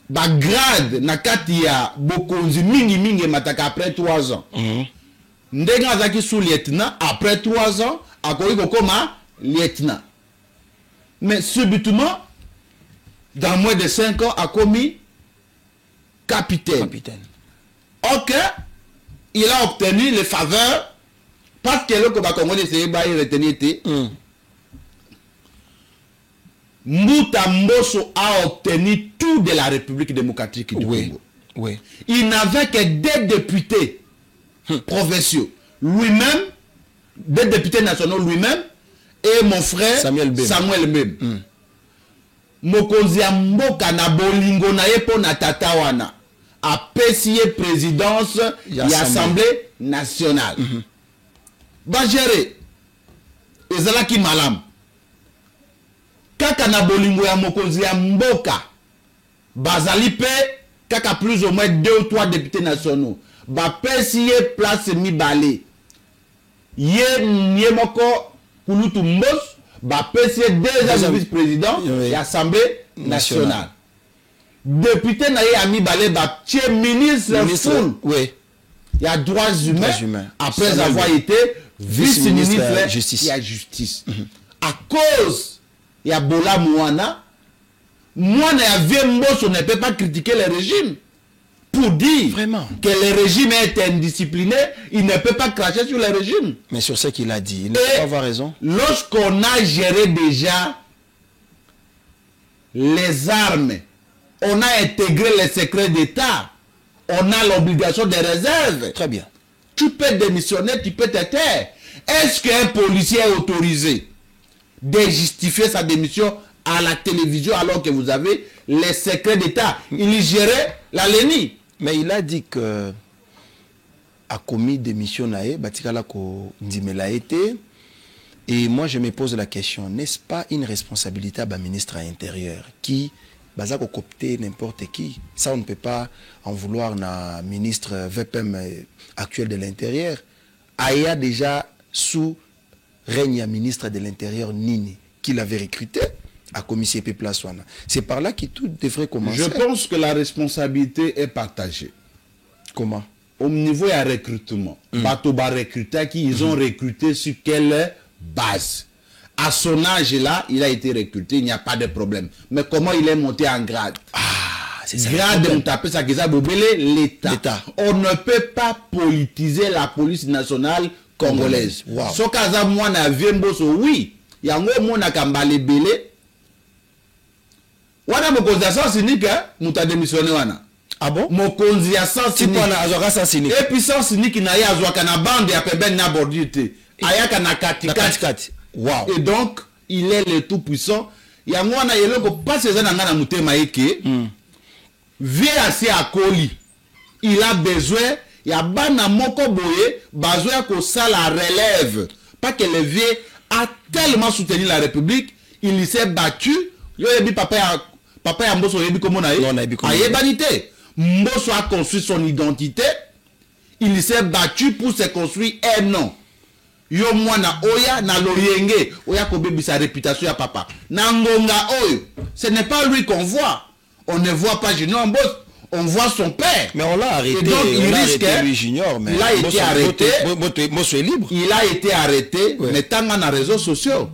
Grade nakati ya bokonzi mingi mataka après 3 ans. Ndenga zaki sous lieutenant après 3 ans akoki kokoma lieutenant. Mais subitement dans moins de 5 ans a commis capitaine. OK, il a obtenu les faveurs parce que le Congolais s'est retenu. Mbuta Mboso a obtenu tout de la République démocratique du Congo. Oui. Il n'avait que 2 députés provinciaux. Lui-même, 2 députés nationaux lui-même, et mon frère Samuel Bem. Mokonzi ya mboka na bolingo na yepo na tatawana a pesié présidence et assemblée nationale. Bajere ezalaki malam. Kaka na bolingo ya mokonzi ya mboka bazali pe kaka plus ou moins 2 ou 3 députés nationaux ba pesié place mibale ye moko kulutu mbos ba pesié 2 vice-présidents et assemblée nationale. Député na ye a mibale ba tie ministre full. Oui. Il y a droits humains après avoir été vice-ministre de la justice. À cause il y a Bola Mouana. Mouana ya Mboso ne peut pas critiquer le régime. Pour dire vraiment que le régime est indiscipliné, il ne peut pas cracher sur le régime. Mais sur ce qu'il a dit, il ne peut pas avoir raison. Lorsqu'on a géré déjà les armes, on a intégré les secrets d'État, on a l'obligation de réserve. Très bien. Tu peux démissionner, tu peux te taire. Est-ce qu'un policier est autorisé de justifier sa démission à la télévision alors que vous avez les secrets d'État? Il gérait la LENI. Mais il a dit que a commis démission nae, batikala ko ndimela été. Et moi je me pose la question, n'est-ce pas une responsabilité à ministre à l'intérieur qui baza ko copter n'importe qui? Ça on ne peut pas en vouloir na ministre VPM actuel de l'intérieur. Aya déjà sous règne à ministre de l'Intérieur Nini, qu'il avait recruté à commissaire Place Wana. C'est par là que tout devrait commencer. Je pense que la responsabilité est partagée. Comment? Au niveau du recrutement, Batoba recruté qui ils ont recruté sur quelle base? À son âge là, il a été recruté, il n'y a pas de problème. Mais comment il est monté en grade? C'est ça. Grade, on t'appelle ça l'État. On ne peut pas politiser la police nationale congolaise. Wow. So kaza mwana viemboso, oui. Yango mwana kambale belé. Wana mokonzi ya sans unique, muta démissionné wana. Ah bon? Mokonzi ya sans unique. Et puis sans unique na ya azwaka na bande ya peben na bordite. Ayaka na kati. Wow. Et donc, il est le tout puissant. Yango wana yeloko pas ces na ngana mutema eke. Vie assez à Koli. Il a besoin, il y a bana moko boye, besoin que ça la relève. Pas que le vieux a tellement soutenu la République, il s'est battu. Yo yebi papa ya Mboso yebi comment na yebanité. Mboso a construit son identité. Il s'est battu pour se construire un nom. Yo mwana oya na loyenge, oya kobebi sa réputation ya papa. Na ngonga oyo, ce n'est pas lui qu'on voit. On ne voit pas Junior Mboso, on voit son père. Mais on l'a arrêté. Et donc il risque, lui Junior, mais il a été arrêté. Mboso est libre. Il a été arrêté, ouais. Mais tant dans les réseaux sociaux,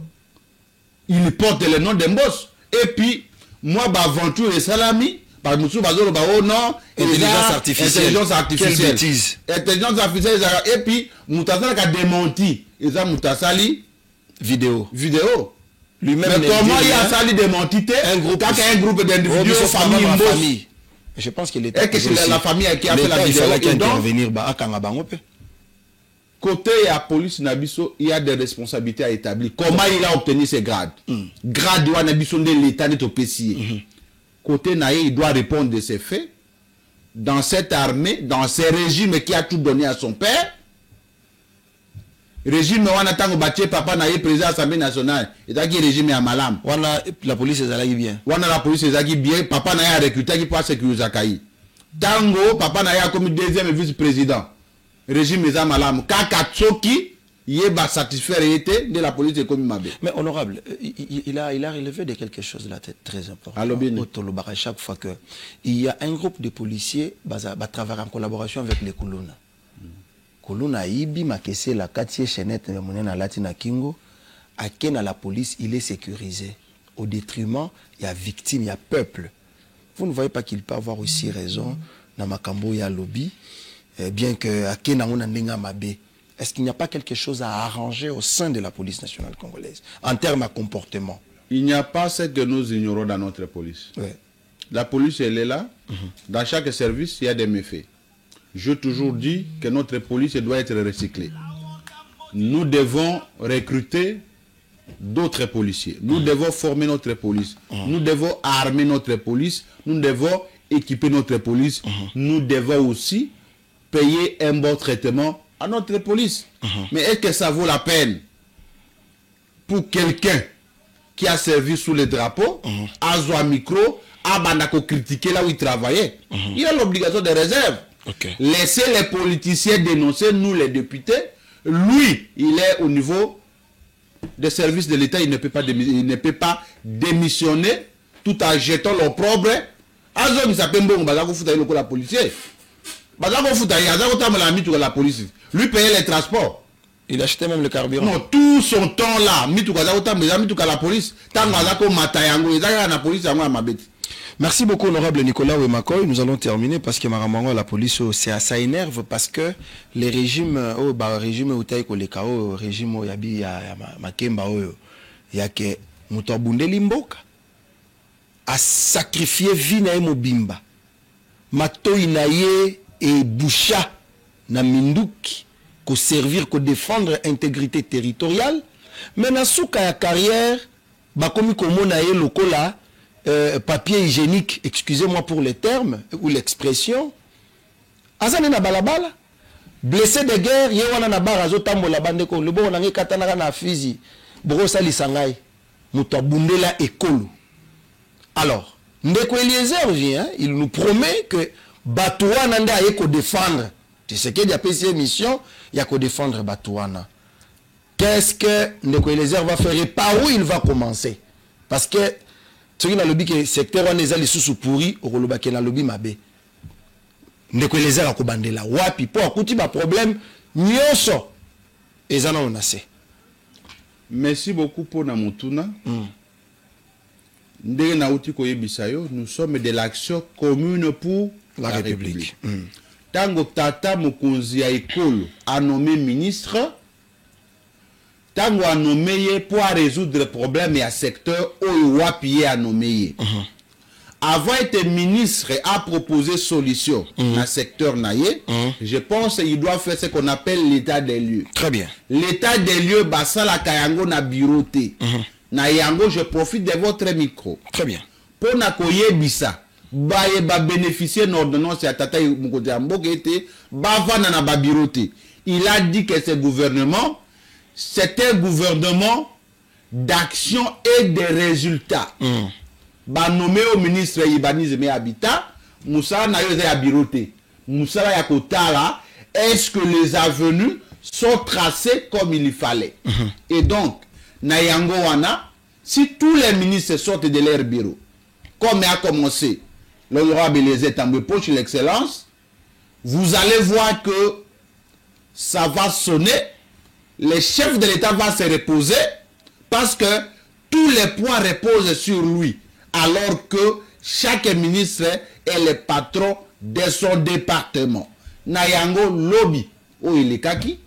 il porte le nom de Mboso. Et puis, moi, aventure et salami, par monsieur Bazoro, oh non, intelligence artificielle. Quelle bêtise. Intelligence artificielle, et puis, Moutasali a démenti. Et ça, Moutasali, vidéo. Lui-même. Mais comment il a sali démenti un groupe d'individus, famille. Je pense qu'il était. Et que c'est la famille qui a fait la vidéo. Il fallait intervenir. Côté la police Nabiso, il y a des responsabilités à établir. Comment il a obtenu ces grades? Grade de Nabiso de l'État n'est au PCI. Côté Naye, il doit répondre de ces faits. Dans cette armée, dans ce régime qui a tout donné à son père. Régime wana tango batie papa Naye président de l'Assemblée nationale. Et qui régime à Malam. Wana la police est allée bien. Wana la police est allée bien. Papa Naye a recruté qui passe sécuriser Kayi. Tango, papa Naye a comme deuxième vice-président. Régime est à Malam. Kakatsoki, il est satisfait de la police de Komimabé. Mais honorable, il a relevé de quelque chose là très important. À chaque fois que il y a un groupe de policiers qui travaillent en collaboration avec les Kuluna. Kuluna ibi makese la quartier chenette na latina kingo à ken à la police il est sécurisé au détriment il y a victime il y a peuple. Vous ne voyez pas qu'il peut avoir aussi raison dans makambo ya lobby bien que à ken on a ndenga mabe. Est-ce qu'il n'y a pas quelque chose à arranger au sein de la police nationale congolaise en termes de comportement? Il n'y a pas ce que nous ignorons dans notre police. Ouais. La police elle est là. Dans chaque service il y a des méfaits. Je toujours dis que notre police doit être recyclée. Nous devons recruter d'autres policiers. Nous devons former notre police. Nous devons armer notre police. Nous devons équiper notre police. Nous devons aussi payer un bon traitement à notre police. Mais est-ce que ça vaut la peine pour quelqu'un qui a servi sous le drapeau, à un micro, à Banako critiquer là où il travaillait? Il a l'obligation de réserve. Okay. Laissez les politiciens dénoncer, nous les députés. Lui, il est au niveau des services de l'État, il ne peut pas démissionner tout en jetant l'opprobre. Azo qui s'appelle Mbongo Bazako Fouta le la policier. Bazako Fouta Yazako Tamala Mitou la police. Lui payait les transports. Il achetait même le carburant. Non, tout son temps là, Mitou Bazako Tamala Mitou la police. Tamazako Matayango, Yazaka la police à moi ma bête. Merci beaucoup, honorable Nicolas Wemakoy. Nous allons terminer parce que la police, ça énerve parce que les régimes, régime régime yabi makemba yake mutabunde limboka a sacrifié vie na mobimba matoi na ye et boucha na minduki ko servir ko défendre intégrité territoriale mais na suka ya carrière bakomi komona ye lokola papier hygiénique, excusez-moi pour les termes ou l'expression. Azane na balabala, blessé de guerre, yewana na barazo tambo la bande ko, le bon on a katana na fizi, brosa lisangai, muto bundela ekolo. Alors, Ndeko Eliezer vient, il nous promet que Batouana nda yeko défendre. Tu sais qu'il y a PC mission, il y a qu'à défendre Batouana. Qu'est-ce que Ndeko Eliezer va faire et par où il va commencer? Parce que ce qui est dans le lobby, que le secteur on est allé sous pourri, au lobby qui est dans le lobby mabé. Ndeko Eliezer a kobandé là. Wapi, pour akuti ba problème, nyonso. Et ça on a assez. Merci beaucoup pour Namutuna. Nous sommes de l'action commune pour La République. Tango Tata Mokonzi ya Ekolo a nommé ministre. Tango a nommé pour résoudre le problème et à secteur où Wapi a nommé. Avant d'être ministre a proposé solution dans le secteur naïe. Je pense qu'il doit faire ce qu'on appelle l'état des lieux. Très bien. L'état des lieux, basa la kayango na biroté. Na yango, je profite de votre micro. Très bien. Pour na koye bisa, ba bénéficier d'une ordonnance à tata mukoti amboke ete, ba vana na ba biroté. Il a dit que ce gouvernement, c'est un gouvernement d'action et de résultats. Ba nommé au ministre Ibanise me Habitat, Moussa na yo ya biroté. Moussa ya kotala, est-ce que les avenues sont tracées comme il fallait? Et donc, Nayango Wana, si tous les ministres sortent de leur bureau, comme a commencé l'honorable Eliezer Tambwe-Poche, l'excellence, vous allez voir que ça va sonner, le chef de l'État va se reposer, parce que tous les points reposent sur lui, alors que chaque ministre est le patron de son département. Nayango Lobby, où il est kaki,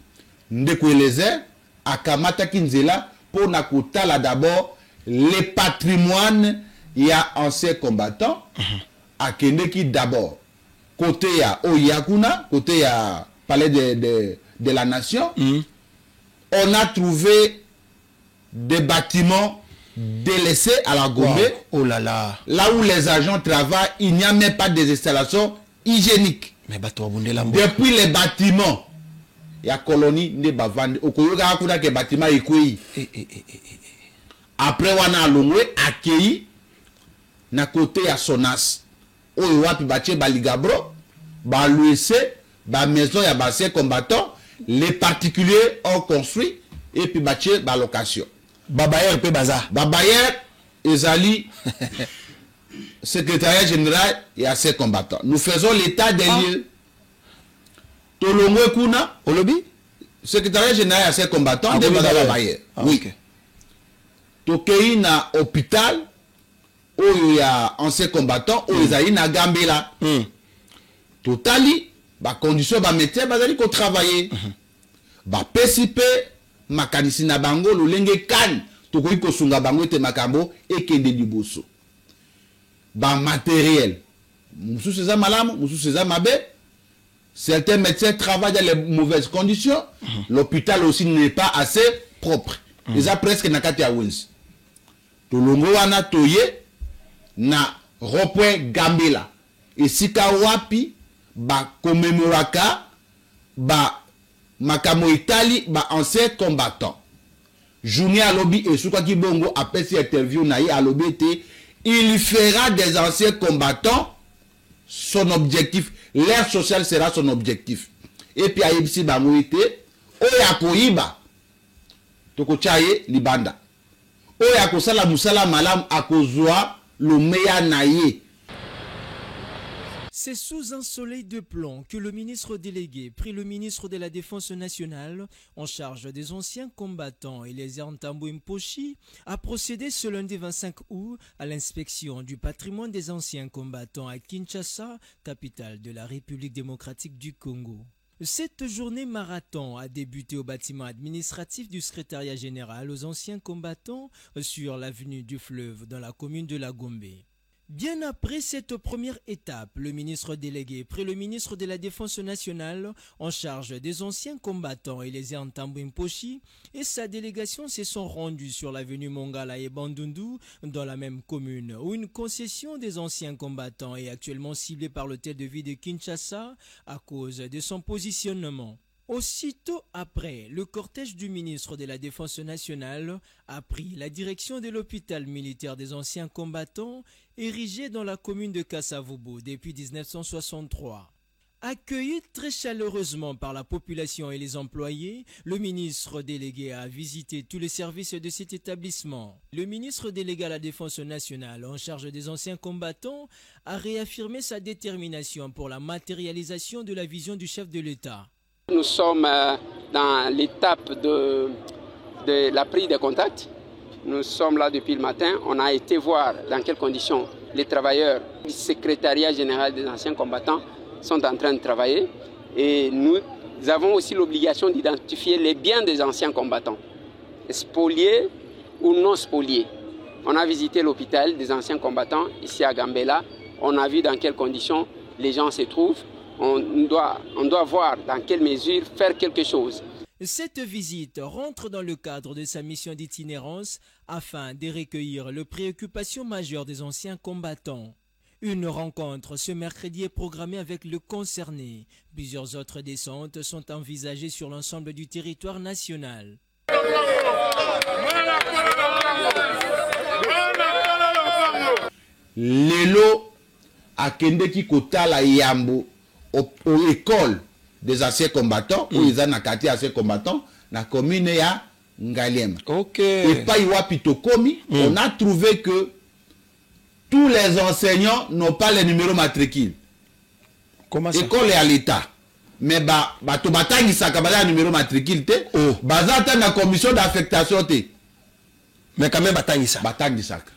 Ndeko Eliezer, Akamata Kinzela, pour nakutala d'abord les patrimoines, il y a anciens combattants, à Kendeki d'abord, côté ya Oyakuna, côté ya palais de la nation, on a trouvé des bâtiments délaissés à la Gombe. Wow. Oh là là. Là où les agents travaillent, il n'y a même pas des installations hygiéniques. Mais la depuis les bâtiments, il y a colonie de Bavande. Au Koyoga Akuna que bâtiment Ikoui. Après, on a l'ongwe accueilli na côté à Sonas. Oyo wapi bache baligabro, ba l'UEC, ba maison ya bassin combattant, les particuliers ont construit et puis bache ba location. Babayer pe bazar. Babayer ezali secrétariat général et assez combattant. Nous faisons l'état des lieux. Tolongwe kuna Au lobby? secrétariat général et assez combattant de Babayer. Oui. Okay. Tokei na hôpital où il y a anciens combattants où ils allaient na Gambela. Totali, ba condition ba métier bazali ko travailler. Ba PCP makanisi na bango lolenge kan tokoki ko sunga bango te makambo ekende liboso. Ba matériel. Musu seza malamu, musu seza mabe. Certains médecins travaillent dans les mauvaises conditions. L'hôpital aussi n'est pas assez propre. Ils ont presque nakati ya wins. Tolongo wana toye na rond-point Gambela. Et sika wapi ba commémoraka ba makamo Itali ba ancien combattant. Journée à lobby et sous qui bongo après cette interview naïe à lobby était, il fera des anciens combattants son objectif. L'air social sera son objectif. Et puis à Ibsi Bangoïte, Oya Koiba, Toko Chaye Libanda. Oya Kosala Musala Malam Akozwa Lumeya Naye. C'est sous un soleil de plomb que le ministre délégué prit le ministre de la Défense nationale en charge des anciens combattants Eliezer Tambwe-Poche a procédé ce lundi 25 août à l'inspection du patrimoine des anciens combattants à Kinshasa, capitale de la République démocratique du Congo. Cette journée marathon a débuté au bâtiment administratif du secrétariat général aux anciens combattants sur l'avenue du Fleuve dans la commune de la Gombe. Bien après cette première étape, le ministre délégué prit le ministre de la Défense nationale en charge des anciens combattants Eliezer Tambwe-Poche et sa délégation se sont rendus sur l'avenue Mongala et Bandundu dans la même commune où une concession des anciens combattants est actuellement ciblée par l'hôtel de ville de Kinshasa à cause de son positionnement. Aussitôt après, le cortège du ministre de la Défense nationale a pris la direction de l'hôpital militaire des anciens combattants érigé dans la commune de Kasavubu depuis 1963. Accueilli très chaleureusement par la population et les employés, le ministre délégué a visité tous les services de cet établissement. Le ministre délégué à la Défense nationale en charge des anciens combattants a réaffirmé sa détermination pour la matérialisation de la vision du chef de l'État. Nous sommes dans l'étape de la prise de contact. Nous sommes là depuis le matin. On a été voir dans quelles conditions les travailleurs du secrétariat général des anciens combattants sont en train de travailler. Et nous avons aussi l'obligation d'identifier les biens des anciens combattants, spoliés ou non spoliés. On a visité l'hôpital des anciens combattants ici à Gambela. On a vu dans quelles conditions les gens se trouvent. On doit voir dans quelle mesure faire quelque chose. Cette visite rentre dans le cadre de sa mission d'itinérance afin de recueillir les préoccupations majeures des anciens combattants. Une rencontre ce mercredi est programmée avec le concerné. Plusieurs autres descentes sont envisagées sur l'ensemble du territoire national. Lelo akende ki kotala yambo aux écoles des anciens combattants, où ils ont un quartier anciens combattants, na commune ya Ngaliem. Ok. Et pas Iwapitokomi, on a trouvé que tous les enseignants n'ont pas les numéros matricules. Comment ça? École est à l'État. Mais to batangi sakabala numéro matricule te, bazata na commission d'affectation te. Mais quand même batangi ça. Batangi saka.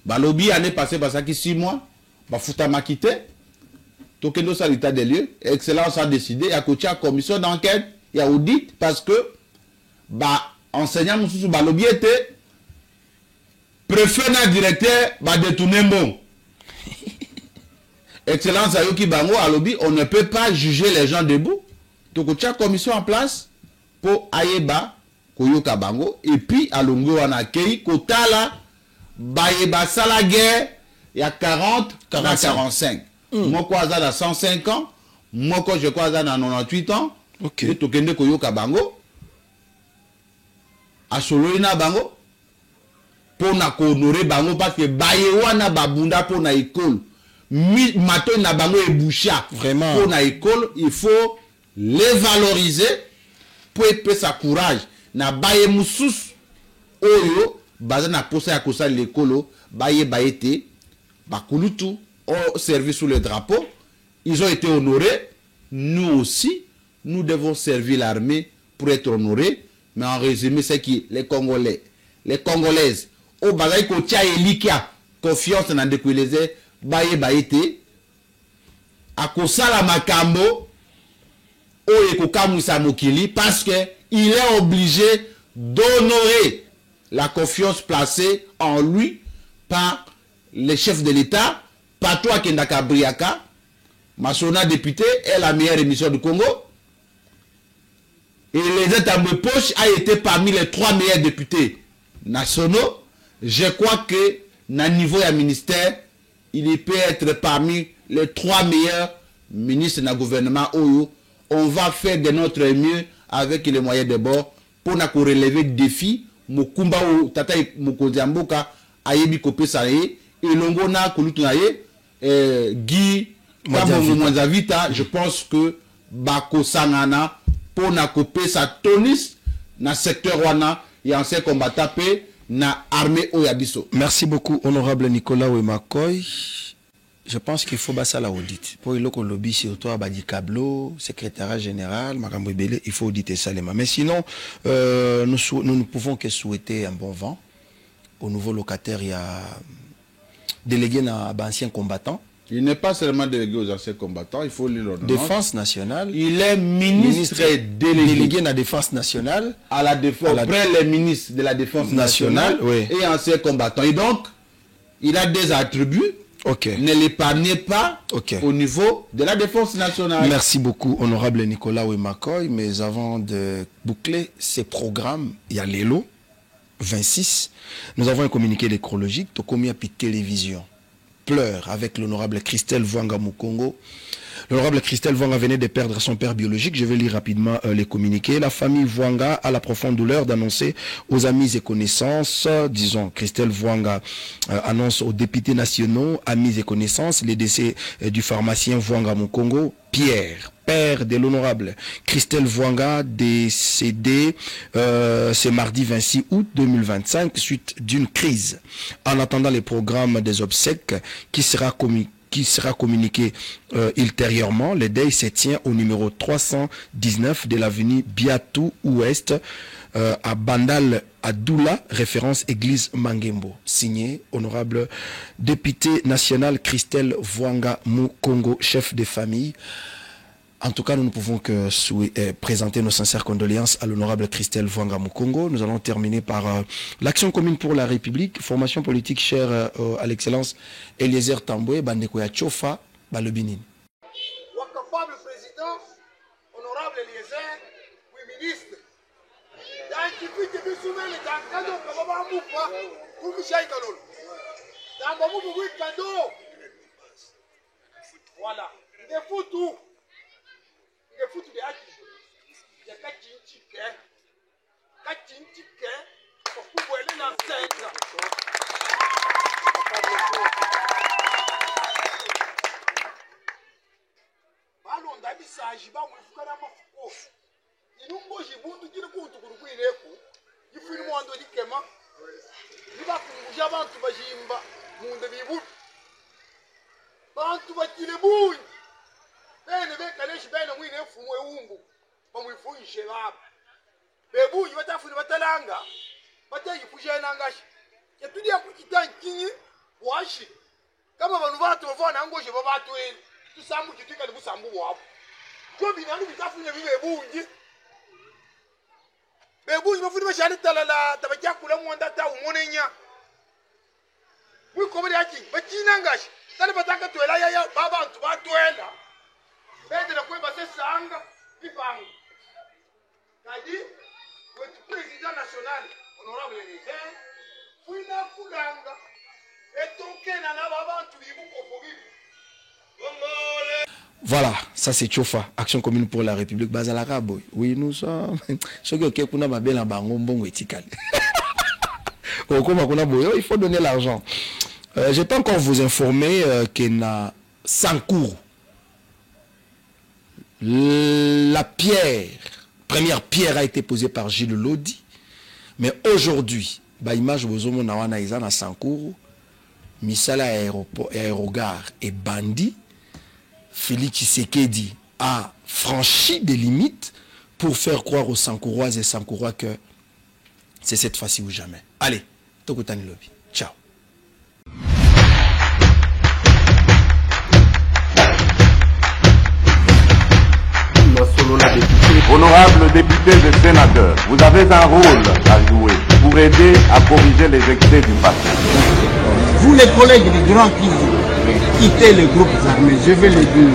Balobi année passée basaki 6 mois, bafuta makite. Tokendo sa l'état des lieux, Excellence a décidé à coacher la commission d'enquête et audit parce que enseignant mususu balobi était préfet na directeur détourner bon. Excellence a yoki bango alobi, on ne peut pas juger les gens debout. Tokocha la commission en place pour ayeba koyoka bango et puis alongo wana kei kotala bayeba sala guerre il y a 40 à 45. Moi quoi ça dans 105 ans, moi quoi je crois ça dans 98 ans. OK. Et tokende koyoka bango. Asoloina bango pour na honorer bango parce que baye wana babunda pour na école. Matin na bango et boucha. Vraiment. Pour na école, il faut les valoriser pour épée sa courage. Na baye musus oyo baza na posa ya kosa l'école baye baete bakulutu au service sous le drapeau. Ils ont été honorés. Nous aussi, nous devons servir l'armée pour être honorés. Mais en résumé, c'est qui les Congolais, les Congolaises, au bagaille ko tia elikia confiance na ndekueleze baye baete akosala makambo oye kokamwisa mokili parce que il est obligé d'honorer la confiance placée en lui par les chefs de l'État. Pato Kendaka Briaka, Masona député, est la meilleure émission du Congo. Et les États de poche a été parmi les 3 meilleurs députés nationaux. Je crois que, à niveau du ministère, il peut être parmi les 3 meilleurs ministres du gouvernement. On va faire de notre mieux avec les moyens de bord pour nous relever le défi. Mukumba ou Tata Mukozamboka, Ayebi Kopé Saye, et Longona Kolutunaye. Guy Mwanzavita, je pense que Bako Sangana pour na couper sa tonis na secteur wana et ancien combattant pe na armée Oyabiso. Merci beaucoup honorable Nicolas Wemakoy. Je pense qu'il faut basser la audit. Pour le lobby surtout à Badi Kablo, secrétaire général, Makambo Bele, il faut auditer Salema. Mais sinon, nous ne pouvons que souhaiter un bon vent au nouveau locataire. Il y a délégué à anciens combattants. Il n'est pas seulement délégué aux anciens combattants, il faut lire l'ordonnance. Défense nationale. Il est ministre délégué à la défense nationale. À la défense, après les ministres de la défense nationale oui. Et anciens combattants. Et donc, il a des attributs. Okay. Ne l'épargnez pas au niveau de la défense nationale. Merci beaucoup, honorable Nicolas Wemakoy. Mais avant de boucler ces programmes, il y a l'ELO 26. Nous avons un communiqué d'écologique, Tokomi Api Télévision. Pleure avec l'honorable Christelle Vwanga Mukongo. L'honorable Christelle Vwanga venait de perdre son père biologique. Je vais lire rapidement les communiqués. La famille Vwanga a la profonde douleur d'annoncer aux amis et connaissances, disons, Christelle Vwanga annonce aux députés nationaux, amis et connaissances, les décès du pharmacien Vwanga Mukongo, Pierre, père de l'honorable Christelle Vwanga, décédé ce mardi 26 août 2025 suite d'une crise. En attendant les programmes des obsèques qui sera communiqué ultérieurement, le deuil se tient au numéro 319 de l'avenue Biatou Ouest à Bandal à Doula, référence église Mangembo. Signé honorable député national Christelle Vwanga Mukongo, chef de famille. En tout cas, nous ne pouvons que présenter nos sincères condoléances à l'honorable Christelle Vwanga Mukongo. Nous allons terminer par l'action commune pour la République, formation politique chère à l'excellence Eliezer Tamboué, Bandeko ya Tchofa, Balobinin. Wakapable président, honorable Eliezer, oui ministre. Dans qui fait soumene dans cadeau comme va moupa, pour que j'aille dans l'eau. Dans mon moupa oui cadeau. Voilà, il faut tout. Il faut tout de haki. Il y a quatre tickets pour pouvoir aller dans cette. Ballon d'habissage, bah, il faut qu'on a ma faux. Il nous mange, il faut tout dire pour tout pour il est fou. Il faut nous demander du kéma. Il va pour nous avoir tout bajimba, monde de vivre. Bah, tout va qu'il est bouille. Ben, le mec, allez, je vais le mouiller fou, moi, umbu. Bah, il faut y gérer. Mais vous, il va t'affronter votre langue. Bataille, il faut gérer l'engagement. Il y a tout dit à coup qui t'a inquiné. Washi. Comme on va te voir en gauche, je vais pas tuer. Tout ça, vous qui tu as vous s'en boire. Comme il y a nous qui t'a fait vivre, vous, il dit. Mais vous, je me fous de ma chaîne, t'as pas qu'à couler mon data ou mon enya. Oui, comme il y a qui, mais qui n'engage. T'as pas tant que tu es là, ya, baba, tu vas tuer là. Mais de la quoi, c'est sang, puis bang. T'as dit, le président national, honorable Eliezer, Fouina Foulanga, et ton Kenana Baba, tu y Voilà, ça c'est Tchofa, Action commune pour la République Bazalaka boy. Oui, nous sommes. Ce que kuna mabel en bango bongo etikal. Il faut donner l'argent. Je peux encore vous informer que na Sankourou, la première pierre a été posée par Gilles Lodi, mais aujourd'hui, bah image bozomo na wana iza na Sankourou, misala aérogare et bandit. Félix Tshisekedi a franchi des limites pour faire croire aux Sankouroises et Sankourois que c'est cette fois-ci ou jamais. Allez, Tokotani Lobby. Ciao. Honorables députés et sénateurs, vous avez un rôle à jouer pour aider à corriger les excès du passé. Vous les collègues du Grand Kivu, quittez les groupes armés, je vais le dire.